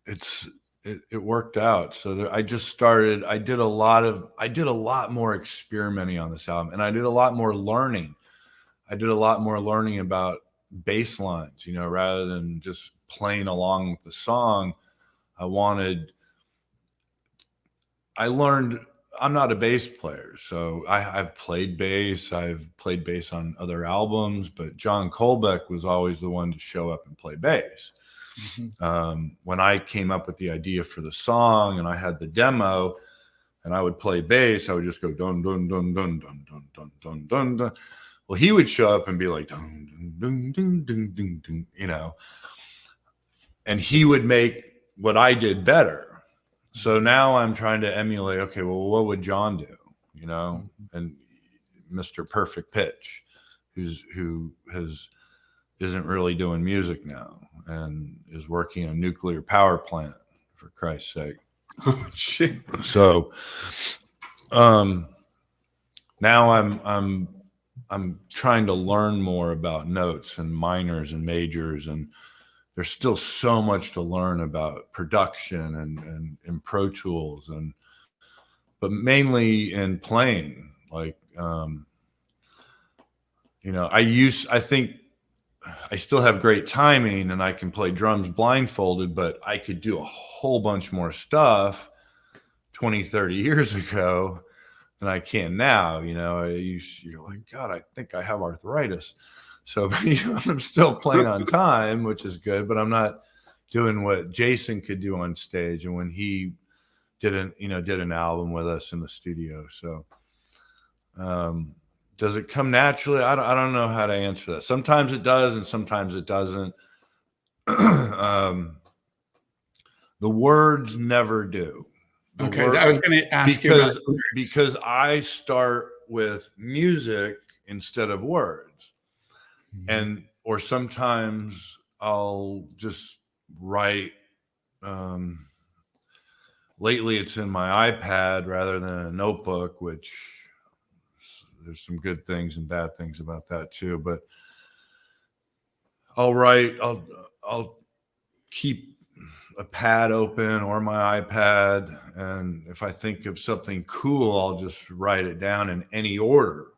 it worked out. So I just started. I did a lot more experimenting on this album, and I did a lot more learning. I did a lot more learning about bass lines, rather than just playing along with the song. I learned. I'm not a bass player, so I've played bass. I've played bass on other albums, but John Colbeck was always the one to show up and play bass. Mm-hmm. When I came up with the idea for the song and I had the demo and I would play bass, I would just go dun dun dun dun dun dun dun dun dun dun. Well, he would show up and be like dun dun dun dun dun dun, and he would make what I did better. So now I'm trying to emulate, okay, well, what would John do? And Mr. Perfect Pitch, who isn't really doing music now and is working a nuclear power plant, for Christ's sake. Oh shit. So now I'm trying to learn more about notes and minors and majors, and there's still so much to learn about production and in Pro Tools, but mainly in playing. Like, I think I still have great timing and I can play drums blindfolded, but I could do a whole bunch more stuff 20, 30 years ago than I can now. You're like, God, I think I have arthritis. So I'm still playing on time, which is good, but I'm not doing what Jason could do on stage. And when he did an album with us in the studio. So does it come naturally? I don't know how to answer that. Sometimes it does, and sometimes it doesn't. The words never do. I was going to ask you about because I start with music instead of words, or sometimes I'll just write. Lately, it's in my iPad rather than a notebook, which there's some good things and bad things about that too. But I'll keep a pad open or my iPad, and if I think of something cool, I'll just write it down in any order.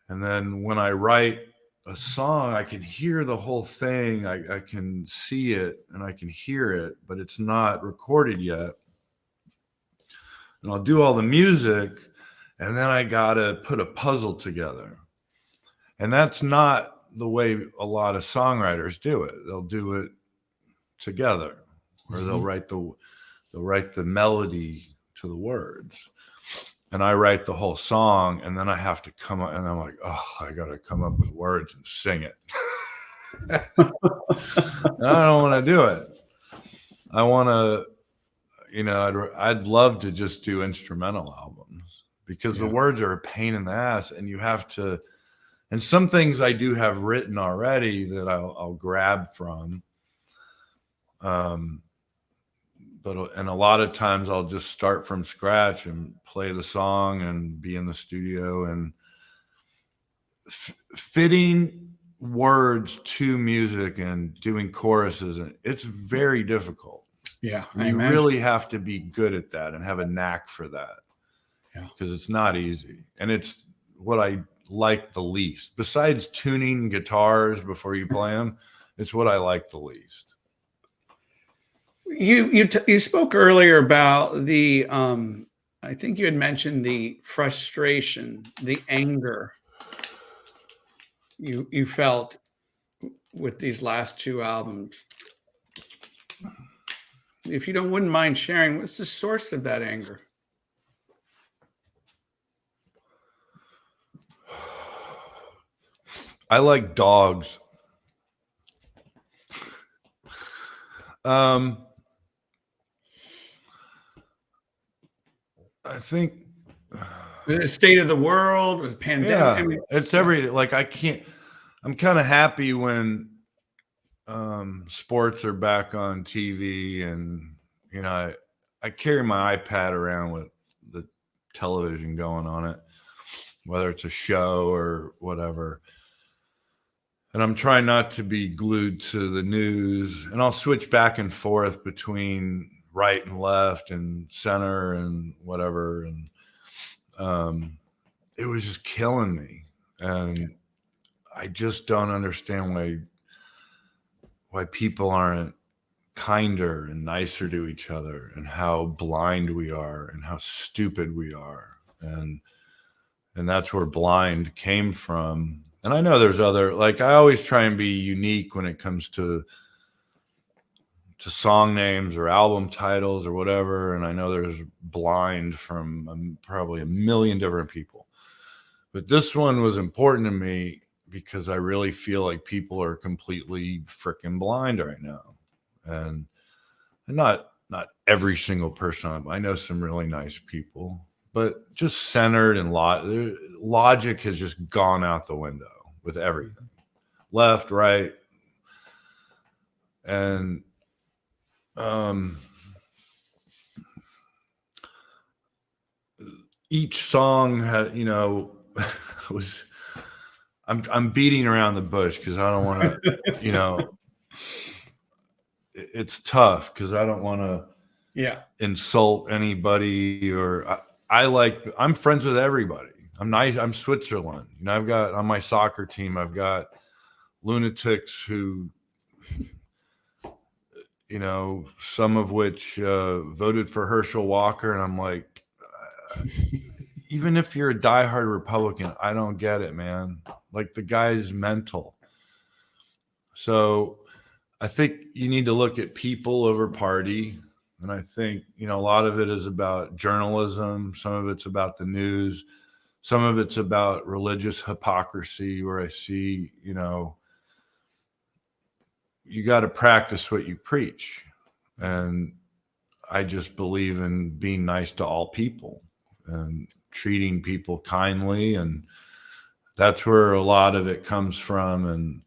And then when I write a song, I can hear the whole thing. I can see it and I can hear it, but it's not recorded yet. And I'll do all the music, and then I gotta put a puzzle together. And that's not the way a lot of songwriters do it. They'll do it together, or they'll write the melody to the words, and I write the whole song, and then I have to come up, and I'm like, oh, I gotta come up with words and sing it. I don't want to do it. I want to, I'd love to just do instrumental albums, because the words are a pain in the ass, and you have to. And some things I do have written already that I'll grab from. But a lot of times I'll just start from scratch and play the song and be in the studio, and fitting words to music and doing choruses. And it's very difficult. Yeah. You really have to be good at that and have a knack for that. Yeah. Because it's not easy. And it's what I like the least. Besides tuning guitars before you play them, it's what I like the least. You spoke earlier about the I think you had mentioned the frustration, the anger you felt with these last two albums. If you wouldn't mind sharing, what's the source of that anger? I like dogs. I think Was it state of the world? Was it pandemic? Yeah, I mean, it's like I'm kind of happy when sports are back on TV, and I carry my iPad around with the television going on it, whether it's a show or whatever. And I'm trying not to be glued to the news, and I'll switch back and forth between right and left and center and whatever. And it was just killing me. And I just don't understand why people aren't kinder and nicer to each other, and how blind we are and how stupid we are. And that's where Blind came from. And I know there's other, I always try and be unique when it comes to song names or album titles or whatever. And I know there's Blind from probably a million different people. But this one was important to me because I really feel like people are completely freaking blind right now. And not every single person. I know some really nice people, but just centered and logic has just gone out the window with everything. Left, right. And each song had, was I'm beating around the bush because I don't want to, it's tough because I don't want to insult anybody, or I'm friends with everybody. I'm nice. I'm Switzerland. I've got on my soccer team, I've got lunatics who, some of which voted for Herschel Walker. And I'm like, even if you're a diehard Republican, I don't get it, man. Like, the guy's mental. So I think you need to look at people over party. And I think, a lot of it is about journalism. Some of it's about the news. Some of it's about religious hypocrisy, where I see, you got to practice what you preach. And I just believe in being nice to all people and treating people kindly. And that's where a lot of it comes from. And,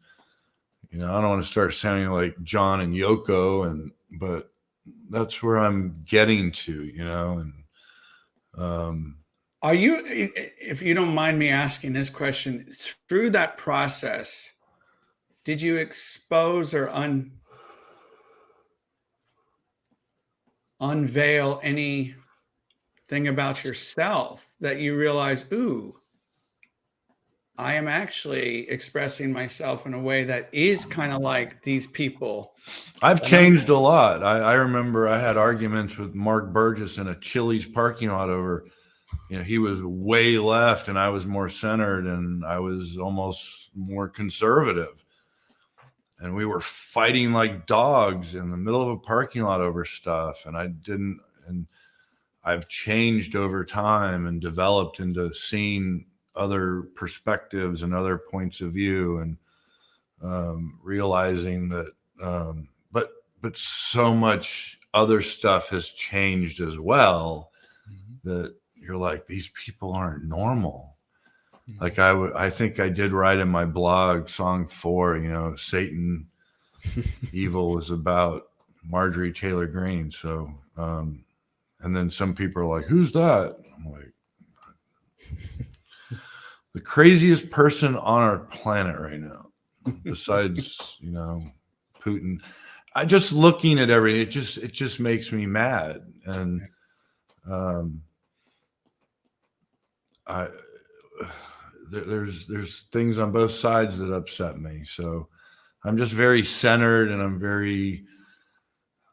I don't want to start sounding like John and Yoko, but that's where I'm getting to, and, are you, if you don't mind me asking this question, through that process, did you expose or unveil anything about yourself that you realize, ooh, I am actually expressing myself in a way that is kind of like these people? I've changed a lot. I remember I had arguments with Mark Burgess in a Chili's parking lot over, he was way left and I was more centered, and I was almost more conservative. And we were fighting like dogs in the middle of a parking lot over stuff. And I've changed over time and developed into seeing other perspectives and other points of view, and realizing that, but so much other stuff has changed as well, that you're like, these people aren't normal. Like I think I did write in my blog, song 4, Satan Evil was about Marjorie Taylor Greene. So, and then some people are like, who's that? I'm like, the craziest person on our planet right now, besides, Putin. I just looking at everything, it just makes me mad. And, there's things on both sides that upset me. So I'm just very centered, and I'm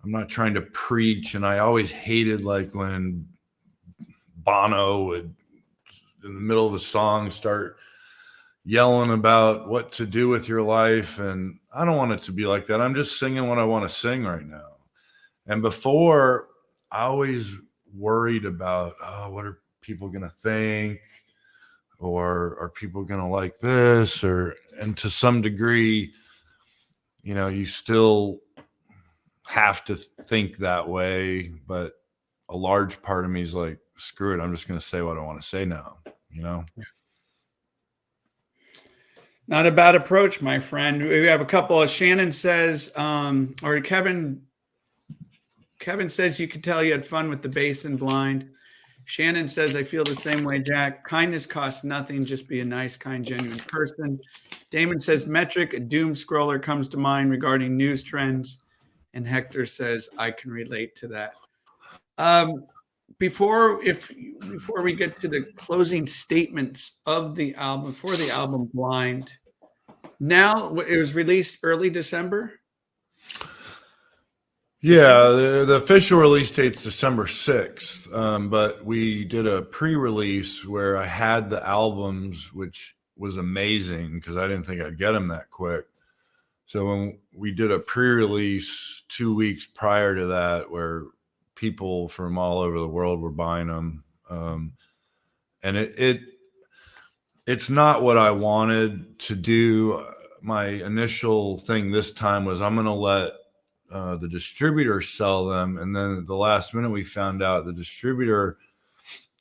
not trying to preach. And I always hated like when Bono would, in the middle of a song, start yelling about what to do with your life. And I don't want it to be like that. I'm just singing what I want to sing right now. And before, I always worried about, what are people going to think? Or are people going to like this? And to some degree, you still have to think that way. But a large part of me is like, screw it. I'm just going to say what I want to say now, Not a bad approach, my friend. We have a couple of Shannon says, or Kevin says you could tell you had fun with the bass and blind. Shannon says, I feel the same way, Jack. Kindness costs nothing. Just be a nice, kind, genuine person. Damon says, metric, a doom scroller comes to mind regarding news trends. And Hector says, I can relate to that. Before we get to the closing statements of the album, for the album Blind, now it was released early December. Yeah, the official release date's December 6th, but we did a pre-release where I had the albums, which was amazing because I didn't think I'd get them that quick. So when we did a pre-release 2 weeks prior to that, where people from all over the world were buying them, and it's not what I wanted to do. My initial thing this time was, I'm going to let the distributor sell them. And then at the last minute, we found out the distributor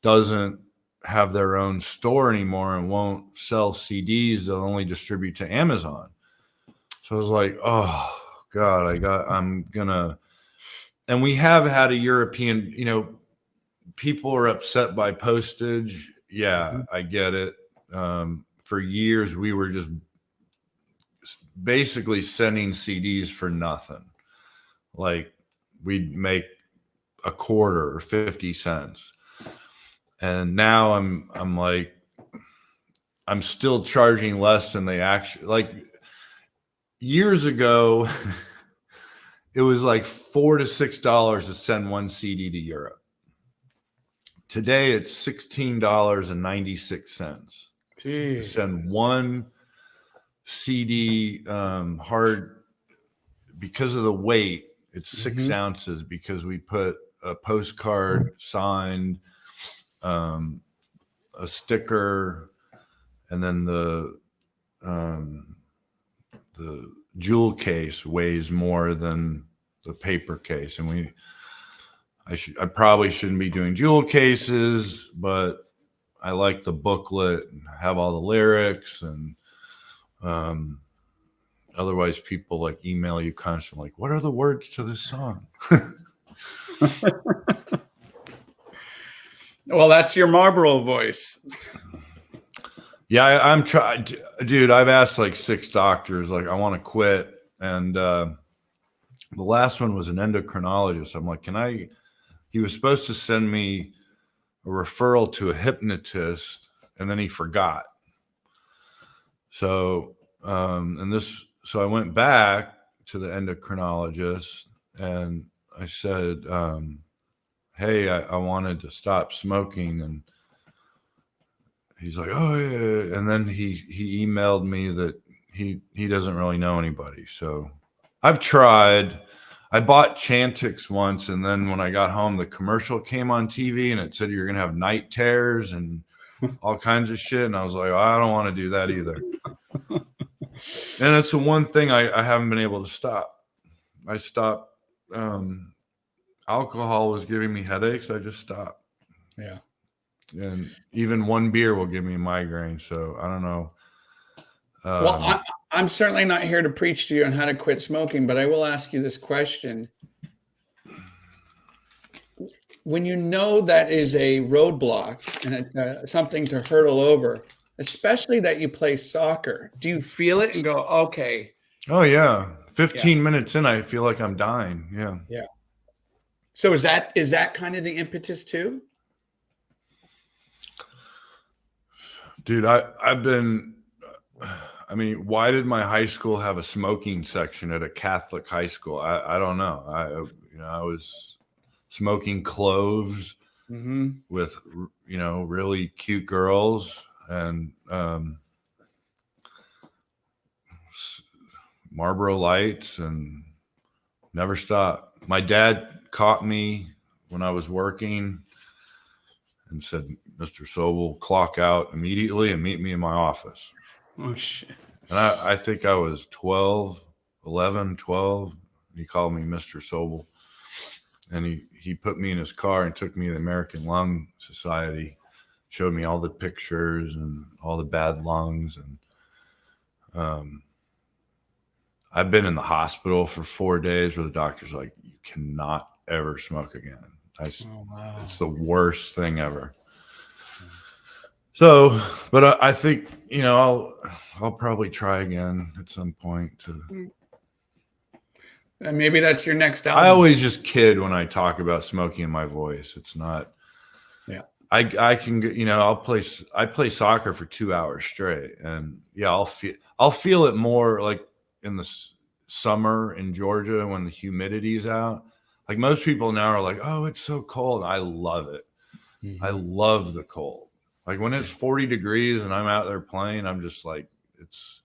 doesn't have their own store anymore and won't sell CDs. They'll only distribute to Amazon. So I was like, oh God, and we have had a European, people are upset by postage. Yeah, I get it. For years, we were just basically sending CDs for nothing. Like we'd make a quarter or 50 cents. And now I'm like, I'm still charging less than they actually, like years ago, it was like $4 to $6 to send one CD to Europe. Today it's $16.96 to send one CD hard, because of the weight. It's 6 ounces because we put a postcard signed, a sticker, and then the jewel case weighs more than the paper case. And I probably shouldn't be doing jewel cases, but I like the booklet and have all the lyrics, and otherwise people like email you constantly like, what are the words to this song? Well, that's your Marlboro voice. Yeah, I'm trying, dude. I've asked like 6 doctors, like, I want to quit. And the last one was an endocrinologist. I'm like, he was supposed to send me a referral to a hypnotist, and then he forgot. So, so I went back to the endocrinologist and I said, hey, I wanted to stop smoking. And he's like, oh yeah. And then he emailed me that he doesn't really know anybody. So I've tried. I bought Chantix once, and then when I got home, the commercial came on TV and it said you're gonna have night terrors and all kinds of shit. And I was like, oh, I don't want to do that either. And it's the one thing I haven't been able to stop. I stopped. Alcohol was giving me headaches. I just stopped. Yeah. And even one beer will give me a migraine. So I don't know. Well, I'm certainly not here to preach to you on how to quit smoking, but I will ask you this question. When you know that is a roadblock and it's something to hurdle over, especially that you play soccer, do you feel it and go, okay? Oh, yeah. 15 minutes in, I feel like I'm dying. Yeah. Yeah. So is that kind of the impetus too? Dude, I mean, why did my high school have a smoking section at a Catholic high school? I don't know. I was smoking cloves with, really cute girls and Marlboro Lights, and never stopped. My dad caught me when I was working and said, Mr. Sobel, clock out immediately and meet me in my office. Oh, shit. And I think I was 11, 12. He called me Mr. Sobel. And he put me in his car and took me to the American Lung Society, showed me all the pictures and all the bad lungs. And I've been in the hospital for 4 days where the doctor's like, you cannot ever smoke again. It's the worst thing ever. So, but I think, I'll probably try again at some point And maybe that's your next album. I always just kid when I talk about smoking in my voice. It's not. Yeah. I can, I play soccer for 2 hours straight, and yeah, I'll feel it more like in the summer in Georgia when the humidity's out. Like most people now are like, oh, it's so cold. I love it. I love the cold. Like when it's 40 degrees and I'm out there playing, I'm just like, it's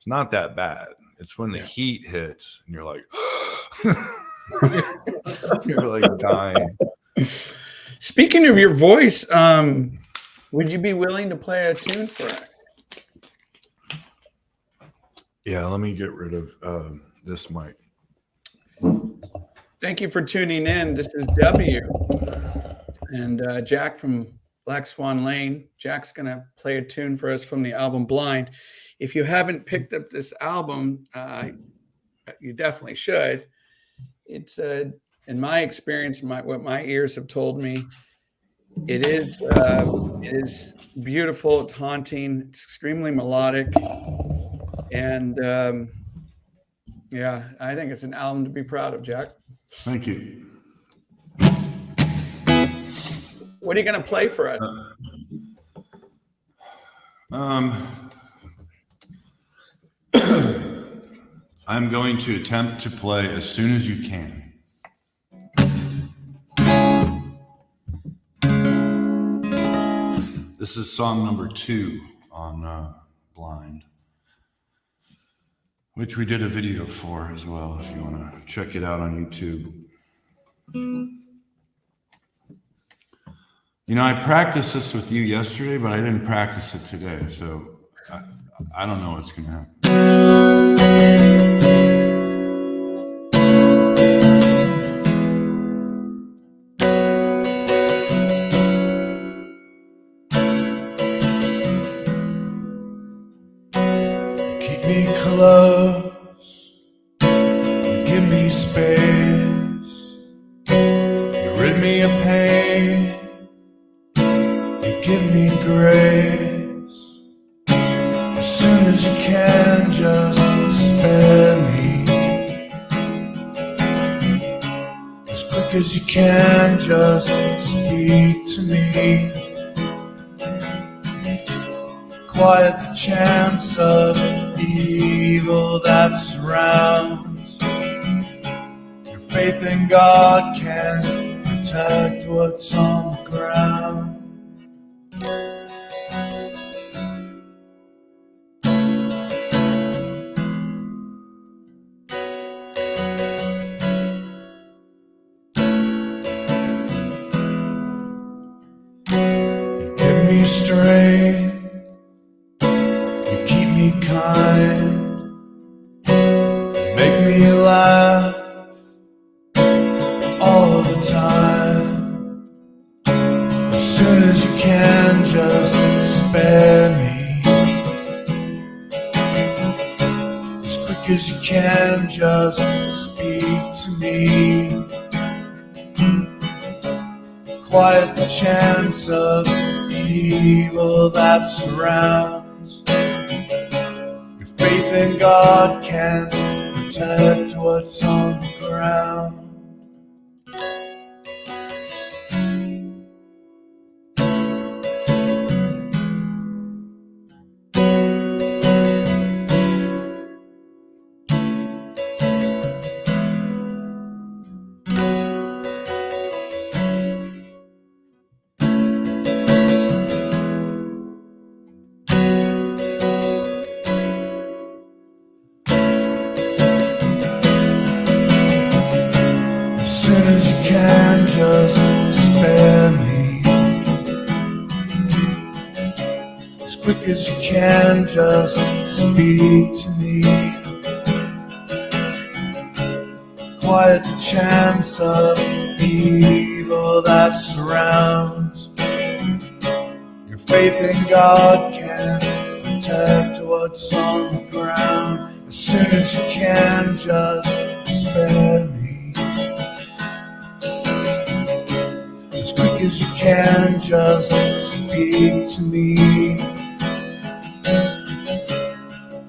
not that bad. It's when the heat hits and you're like, you're like dying. Speaking of your voice, would you be willing to play a tune for us? Yeah, let me get rid of this mic. Thank you for tuning in. This is W and Jack from Black Swan Lane. Jack's going to play a tune for us from the album Blind. If you haven't picked up this album, you definitely should. It's, in my experience, what my ears have told me, it is beautiful. It's haunting. It's extremely melodic. And I think it's an album to be proud of, Jack. Thank you. What are you going to play for us? I'm going to attempt to play As Soon As You Can. This is song number 2 on Blind. which we did a video for as well, if you want to check it out on YouTube. You know, I practiced this with you yesterday, but I didn't practice it today, so I don't know what's going to happen. Keep me close, give me space, you rid me of pain, you give me grace. As soon as you can, just spare me. As quick as you can, just speak to me. Quiet the chance of evil that surrounds. Your faith in God can protect what's on the ground. You give me strength, you keep me kind, you make me laugh all the time. As soon as you can, just spare me. As quick as you can, just speak to me. Quiet the chance of evil that surrounds. Your faith in God can protect what's on the ground. As soon as you can, just spare me. As quick as you can, just speak to me. Quiet the chance of evil that surrounds. Your faith in God can protect what's on the ground. As soon as you can, just spare me. As quick as you can, just speak to me.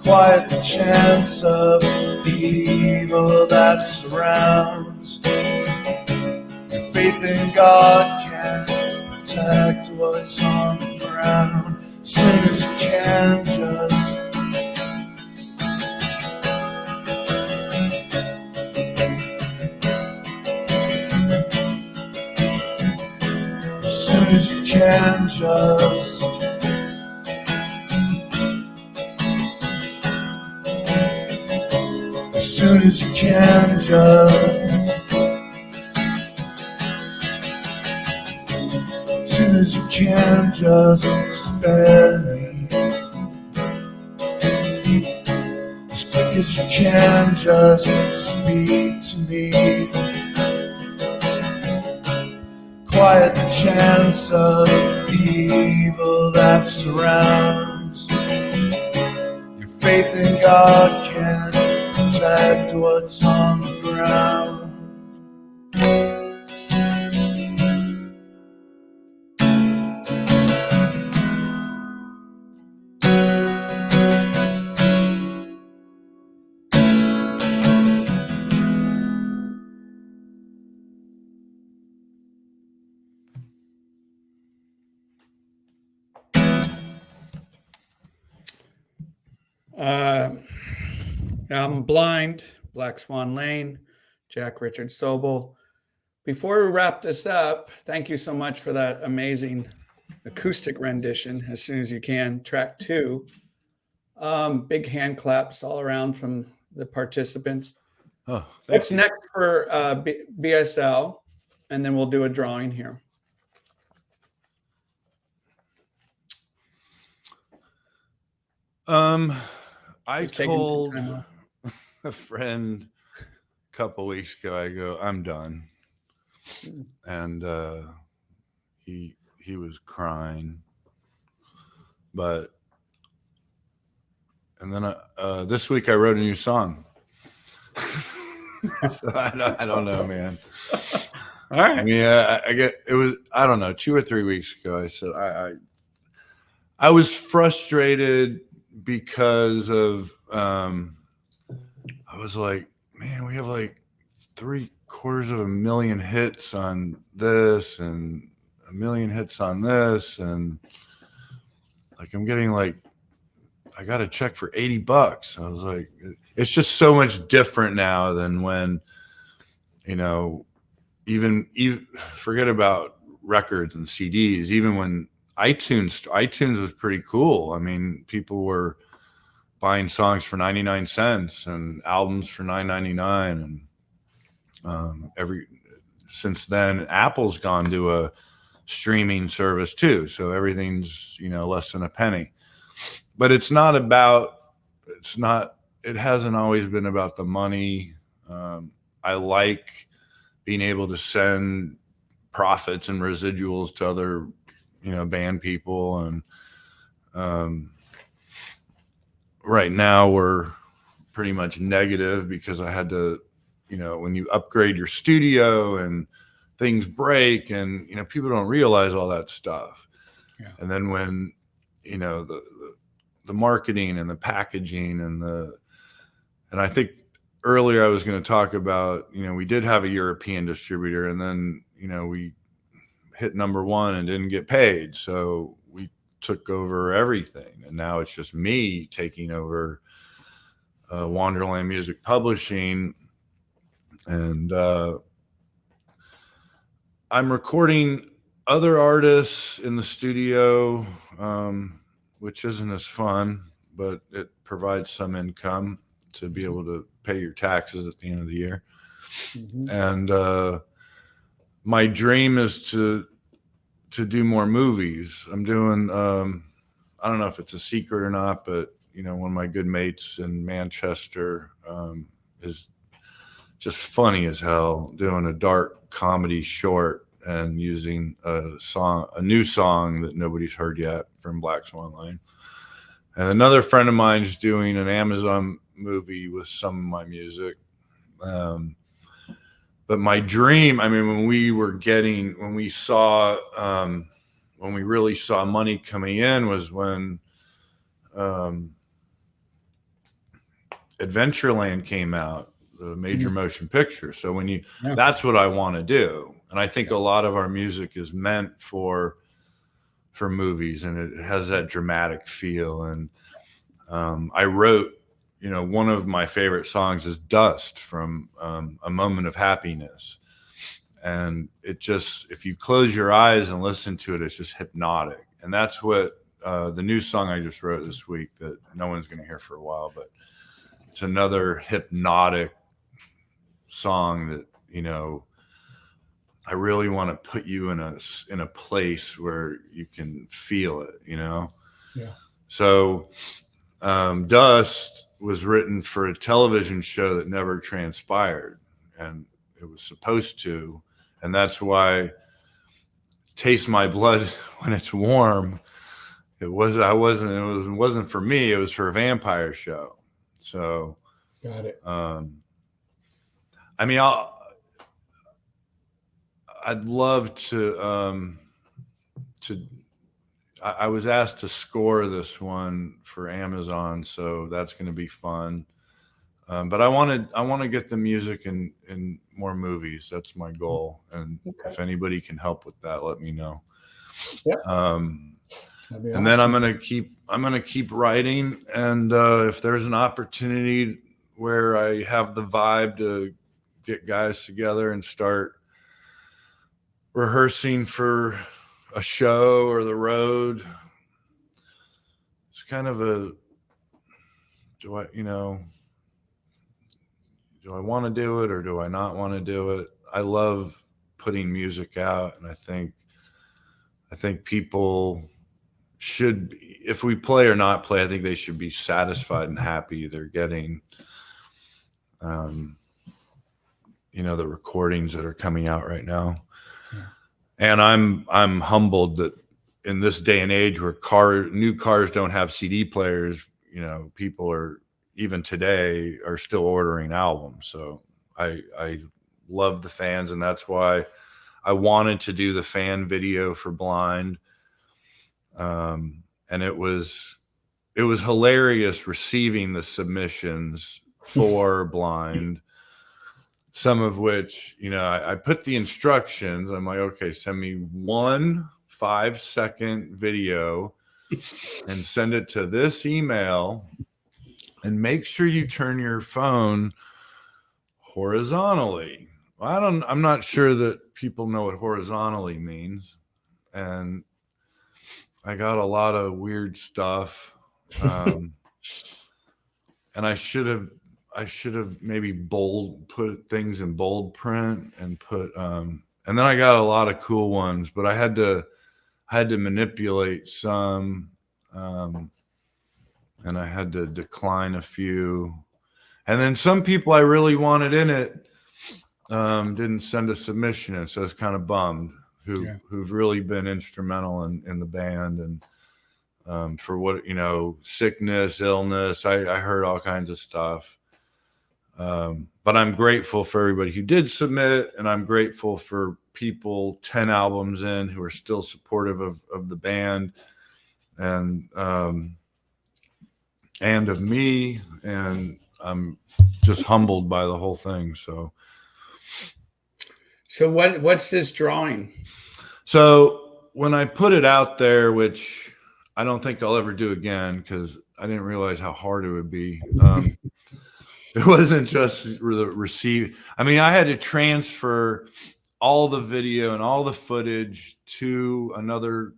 Quiet the chance of evil that surrounds. Your faith in God can protect what's on the ground. As soon as you can, just as soon as you can, just as soon as you can, just as soon as you can, just spare me. As quick as you can, just speak to me. Quiet the chance of evil that surrounds. Your faith in God can protect what's on the ground. I'm Blind, Black Swan Lane, Jack Richard Sobel. Before we wrap this up, thank you so much for that amazing acoustic rendition, As Soon as You Can, track 2. Big hand claps all around from the participants. Oh, What's next for BSL? And then we'll do a drawing here. I Just taking some told time off. a friend a couple weeks ago, I go, I'm done. And he was crying. But and then this week I wrote a new song. So I don't know, man. All right. I mean, I get it was, I don't know, 2 or 3 weeks ago. I said I was frustrated because of I was like, man, we have like 750,000 hits on this and 1,000,000 hits on this, and like I'm getting like, I got a check for $80. I was like, it's just so much different now than when, you know, even forget about records and CDs. Even when iTunes was pretty cool. I mean, people were buying songs for 99 cents and albums for $9.99, and since then Apple's gone to a streaming service too, so everything's less than a penny. But it hasn't always been about the money. I like being able to send profits and residuals to other band people, and right now we're pretty much negative because I had to, when you upgrade your studio and things break, and people don't realize all that stuff. Yeah. And then when the marketing and the packaging and I think earlier I was going to talk about, we did have a European distributor, and then we hit #1 and didn't get paid, so we took over everything, and now it's just me taking over Wonderland Music Publishing, and I'm recording other artists in the studio, which isn't as fun, but it provides some income to be able to pay your taxes at the end of the year. Mm-hmm. And my dream is to do more movies. I'm doing, I don't know if it's a secret or not, but one of my good mates in Manchester is just funny as hell, doing a dark comedy short and using a new song that nobody's heard yet from Black Swan Lane. And another friend of mine is doing an Amazon movie with some of my music. But my dream, I mean, when we really saw money coming in, was when Adventureland came out, the major motion picture. So that's what I want to do. And I think a lot of our music is meant for movies, and it has that dramatic feel. And I wrote, one of my favorite songs is Dust from A Moment of Happiness. And it just, if you close your eyes and listen to it, it's just hypnotic. And that's what the new song I just wrote this week that no one's going to hear for a while, but it's another hypnotic song that, I really want to put you in a place where you can feel it, Yeah. So Dust was written for a television show that never transpired, and it was supposed to. And that's why Taste My Blood When It's Warm. It wasn't for me. It was for a vampire show. So got it. I mean, I'd love to. I was asked to score this one for Amazon, so that's going to be fun. But I want to get the music in more movies. That's my goal. And if anybody can help with that, let me know. Yeah. And then I'm gonna keep writing. And if there's an opportunity where I have the vibe to get guys together and start rehearsing for a show or the road, it's kind of a, do I want to do it or do I not want to do it? I love putting music out, and I think people should be, if we play or not play, I think they should be satisfied and happy they're getting the recordings that are coming out right now. Yeah. And I'm humbled that in this day and age where new cars don't have CD players, people are, even today, are still ordering albums. So I love the fans, and that's why I wanted to do the fan video for Blind. And it was hilarious receiving the submissions for Blind, some of which, I put the instructions. I'm like, okay, send me 1 5-second video and send it to this email, and make sure you turn your phone horizontally. Well, I'm not sure that people know what horizontally means. And I got a lot of weird stuff. And I should have maybe put things in bold print and and then I got a lot of cool ones, but I had to manipulate some, and I had to decline a few. And then some people I really wanted in it didn't send a submission in, so I was kind of bummed. Who've really been instrumental in the band, and for what, sickness, illness, I heard all kinds of stuff. But I'm grateful for everybody who did submit, and I'm grateful for people 10 albums in who are still supportive of the band and of me, and I'm just humbled by the whole thing. So what's this drawing? So when I put it out there, which I don't think I'll ever do again because I didn't realize how hard it would be. It wasn't just the receive. I mean, I had to transfer all the video and all the footage to another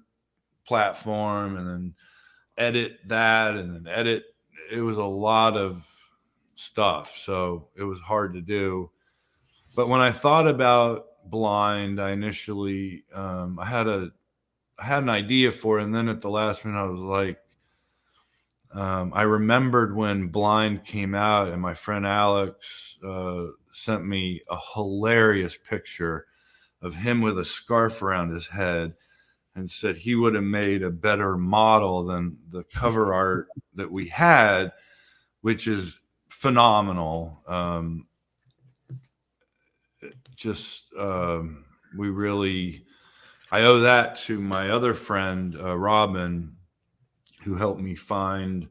platform and then edit that and then edit. It was a lot of stuff. So it was hard to do. But when I thought about Blind, I initially I had an idea for it, and then at the last minute I was like, I remembered when Blind came out, and my friend Alex sent me a hilarious picture of him with a scarf around his head and said he would have made a better model than the cover art that we had, which is phenomenal. I owe that to my other friend, Robin, who helped me find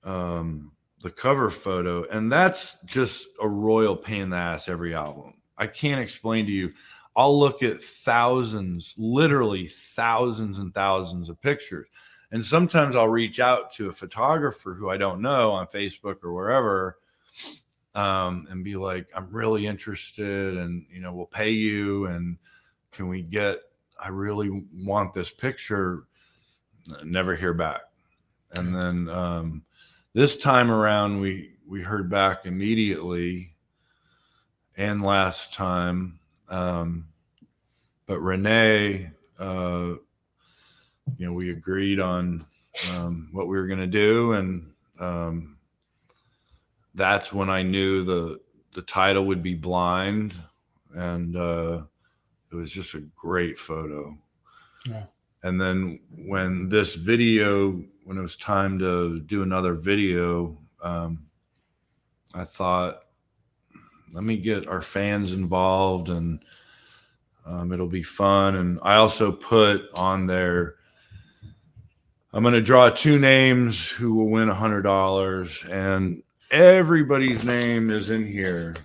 the cover photo. And that's just a royal pain in the ass every album. I can't explain to you. I'll look at literally thousands and thousands of pictures. And sometimes I'll reach out to a photographer who I don't know on Facebook or wherever, and be like, I'm really interested, and we'll pay you, and I really want this picture. Never hear back. And then this time around we heard back immediately, and last time, but Renee, we agreed on what we were going to do, and that's when I knew the title would be Blind, and it was just a great photo. Yeah. And then when it was time to do another video, I thought, let me get our fans involved, and it'll be fun. And I also put on there, I'm going to draw 2 names who will win $100, and everybody's name is in here.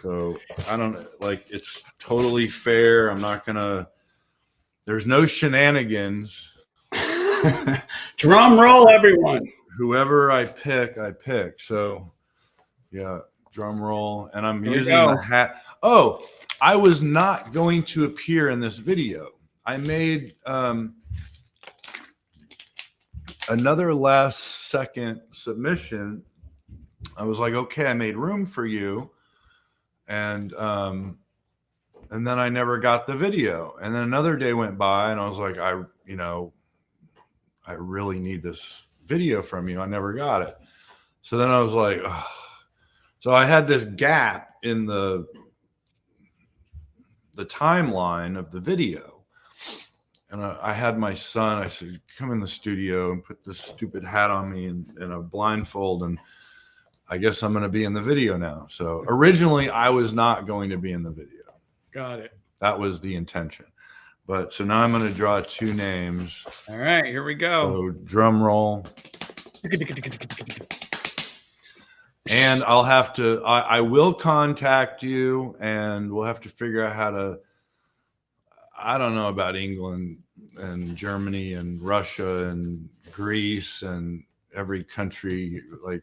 So I don't it's totally fair. There's no shenanigans. Drum roll, everyone. Whoever I pick. So yeah, drum roll. And I'm using the hat. Oh, I was not going to appear in this video. I made another last second submission I was like, okay, I made room for you. And then I never got the video. And then another day went by and I was like, I really need this video from you. I never got it. So then I was like, ugh. So I had this gap in the timeline of the video. And I had my son, I said, come in the studio and put this stupid hat on me and a blindfold. And I guess I'm going to be in the video now. So originally I was not going to be in the video. Got it. That was the intention. But so now I'm going to draw two names. All right, here we go. So drum roll. And I'll have to, I will contact you and we'll have to figure out how to, I don't know about England and Germany and Russia and Greece and every country. Like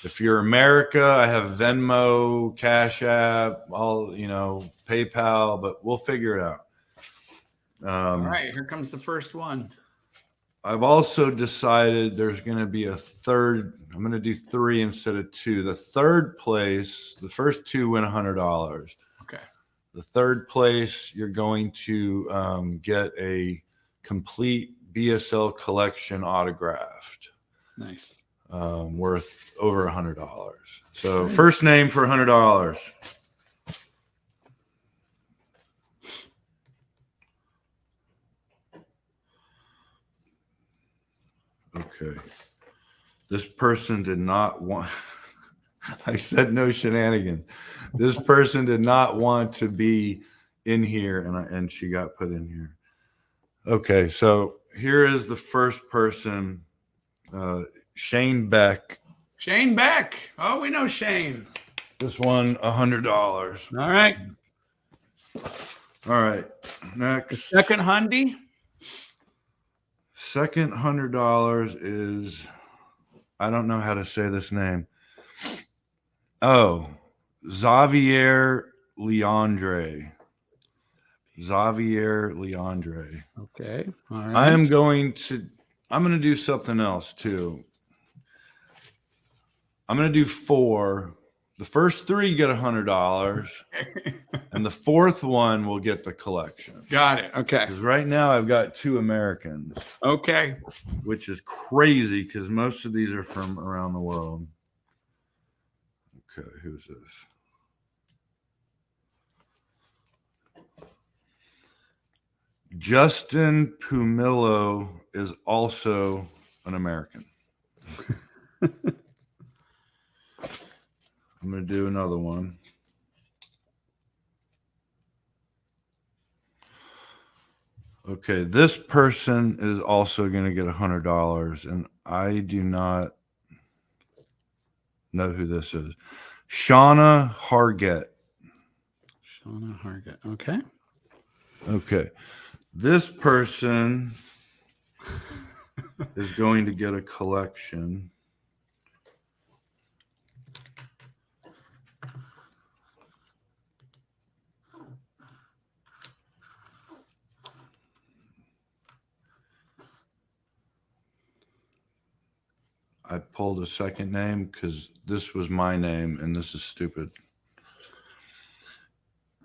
if you're America, I have Venmo, Cash App, all, PayPal, but we'll figure it out. All right, here comes the first one. I've also decided there's going to be a third. I'm going to do 3 instead of 2. The third place, the first 2 win $100. Okay. The third place, you're going to get a complete BSL collection autographed. Nice. Worth over $100. So first name for $100. Okay. This person did not want, I said no shenanigans. This person did not want to be in here and she got put in here. Okay. So here is the first person, Shane Beck. Shane Beck. Oh, we know Shane. This one, $100. All right. All right. The Next. second Hundy. Second $100 is, I don't know how to say this name. Oh, Xavier Leandre. Xavier Leandre. Okay. All right. I'm going to do something else too. I'm going to do 4. The first 3 get $100, and the fourth one will get the collection. Got it. Okay. Because right now I've got 2 Americans. Okay. Which is crazy because most of these are from around the world. Okay, who's this? Justin Pumillo is also an American. I'm going to do another one. Okay, this person is also going to get $100, and I do not know who this is. Shauna Hargett. Shauna Hargett. Okay. Okay. This person is going to get a collection. I pulled a second name because this was my name and this is stupid.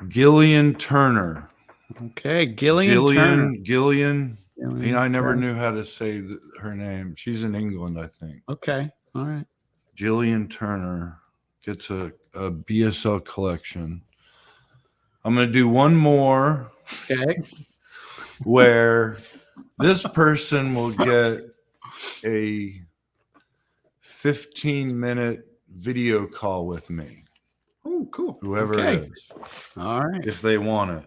Gillian Turner. Okay, Gillian. Gillian. I never knew how to say her name. She's in England, I think. Okay, all right. Gillian Turner gets a BSL collection. I'm going to do one more. Okay. Where this person will get a 15-minute video call with me. Oh, cool. Whoever it is. All right. If they want it.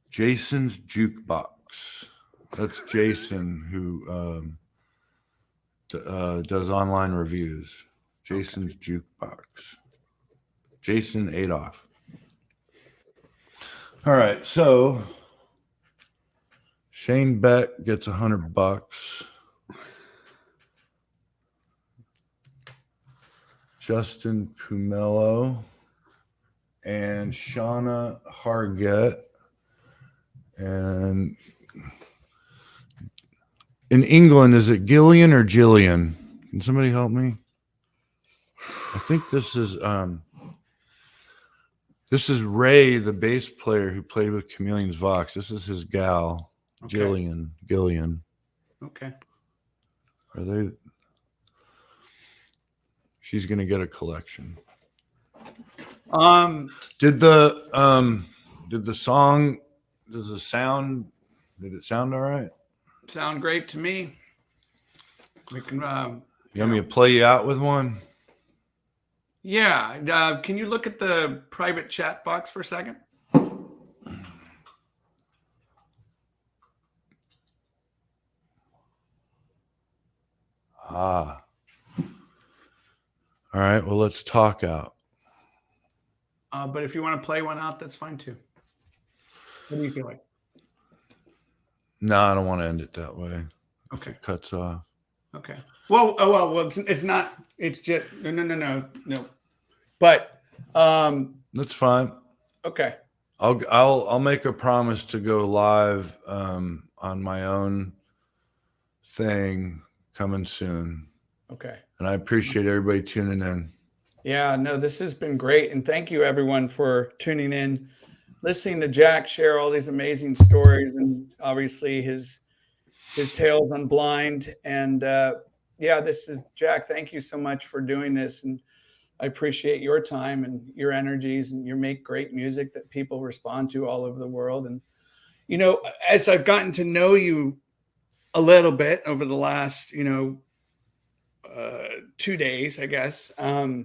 Jason's Jukebox. That's Jason who does online reviews. Jason's Jukebox. Jason Adolf. All right, so Shane Beck gets $100. Justin Pumelo and Shauna Hargett and in England, is it Gillian or Jillian? Can somebody help me? I think this is Ray, the bass player who played with Chameleon's Vox. This is his gal, Okay. Gillian. Okay. Are they? She's gonna get a collection. Did the song? Does the sound? Did it sound all right? Sound great to me. We can. You want me to play you out with one? Yeah. Can you look at the private chat box for a second? All right. Well, let's talk out. But if you want to play one out, that's fine too. What do you feel like? No, I don't want to end it that way. Okay. If it cuts off. Okay. Well, it's not. It's just no. But That's fine. okay. I'll make a promise to go live on my own thing coming soon. Okay. And I appreciate everybody tuning in. Yeah, no, this has been great. And thank you everyone for tuning in, listening to Jack share all these amazing stories and obviously his tales on Blind. And yeah, this is Jack. Thank you so much for doing this. And I appreciate your time and your energies, and you make great music that people respond to all over the world. And, you know, as I've gotten to know you a little bit over the last, 2 days, I guess, I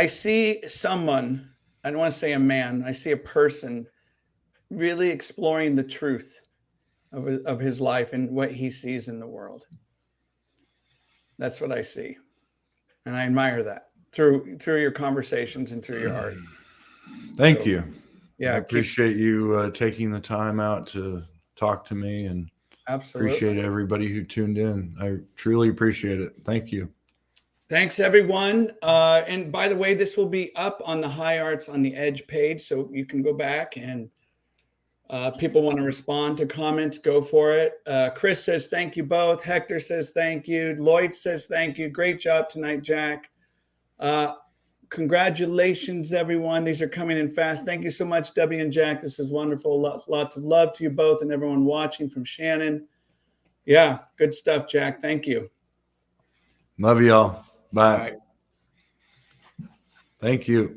see someone, I don't want to say a man, I see a person really exploring the truth of his life and what he sees in the world. That's what I see. And I admire that through your conversations and through your art. Thank you. Yeah. I appreciate you taking the time out to talk to me, and Absolutely. appreciate everybody who tuned in. I truly appreciate it. Thank you. Thanks, everyone. And by the way, this will be up on the High Arts on the Edge page, so you can go back and people want to respond to comments, go for it. Chris says thank you both. Hector says thank you. Lloyd says thank you. Great job tonight, Jack. Congratulations, everyone. These are coming in fast. Thank you so much, W and Jack. This is wonderful. Lots of love to you both and everyone watching from Shannon. Yeah, good stuff, Jack. Thank you. Love y'all. Bye. All right. Thank you.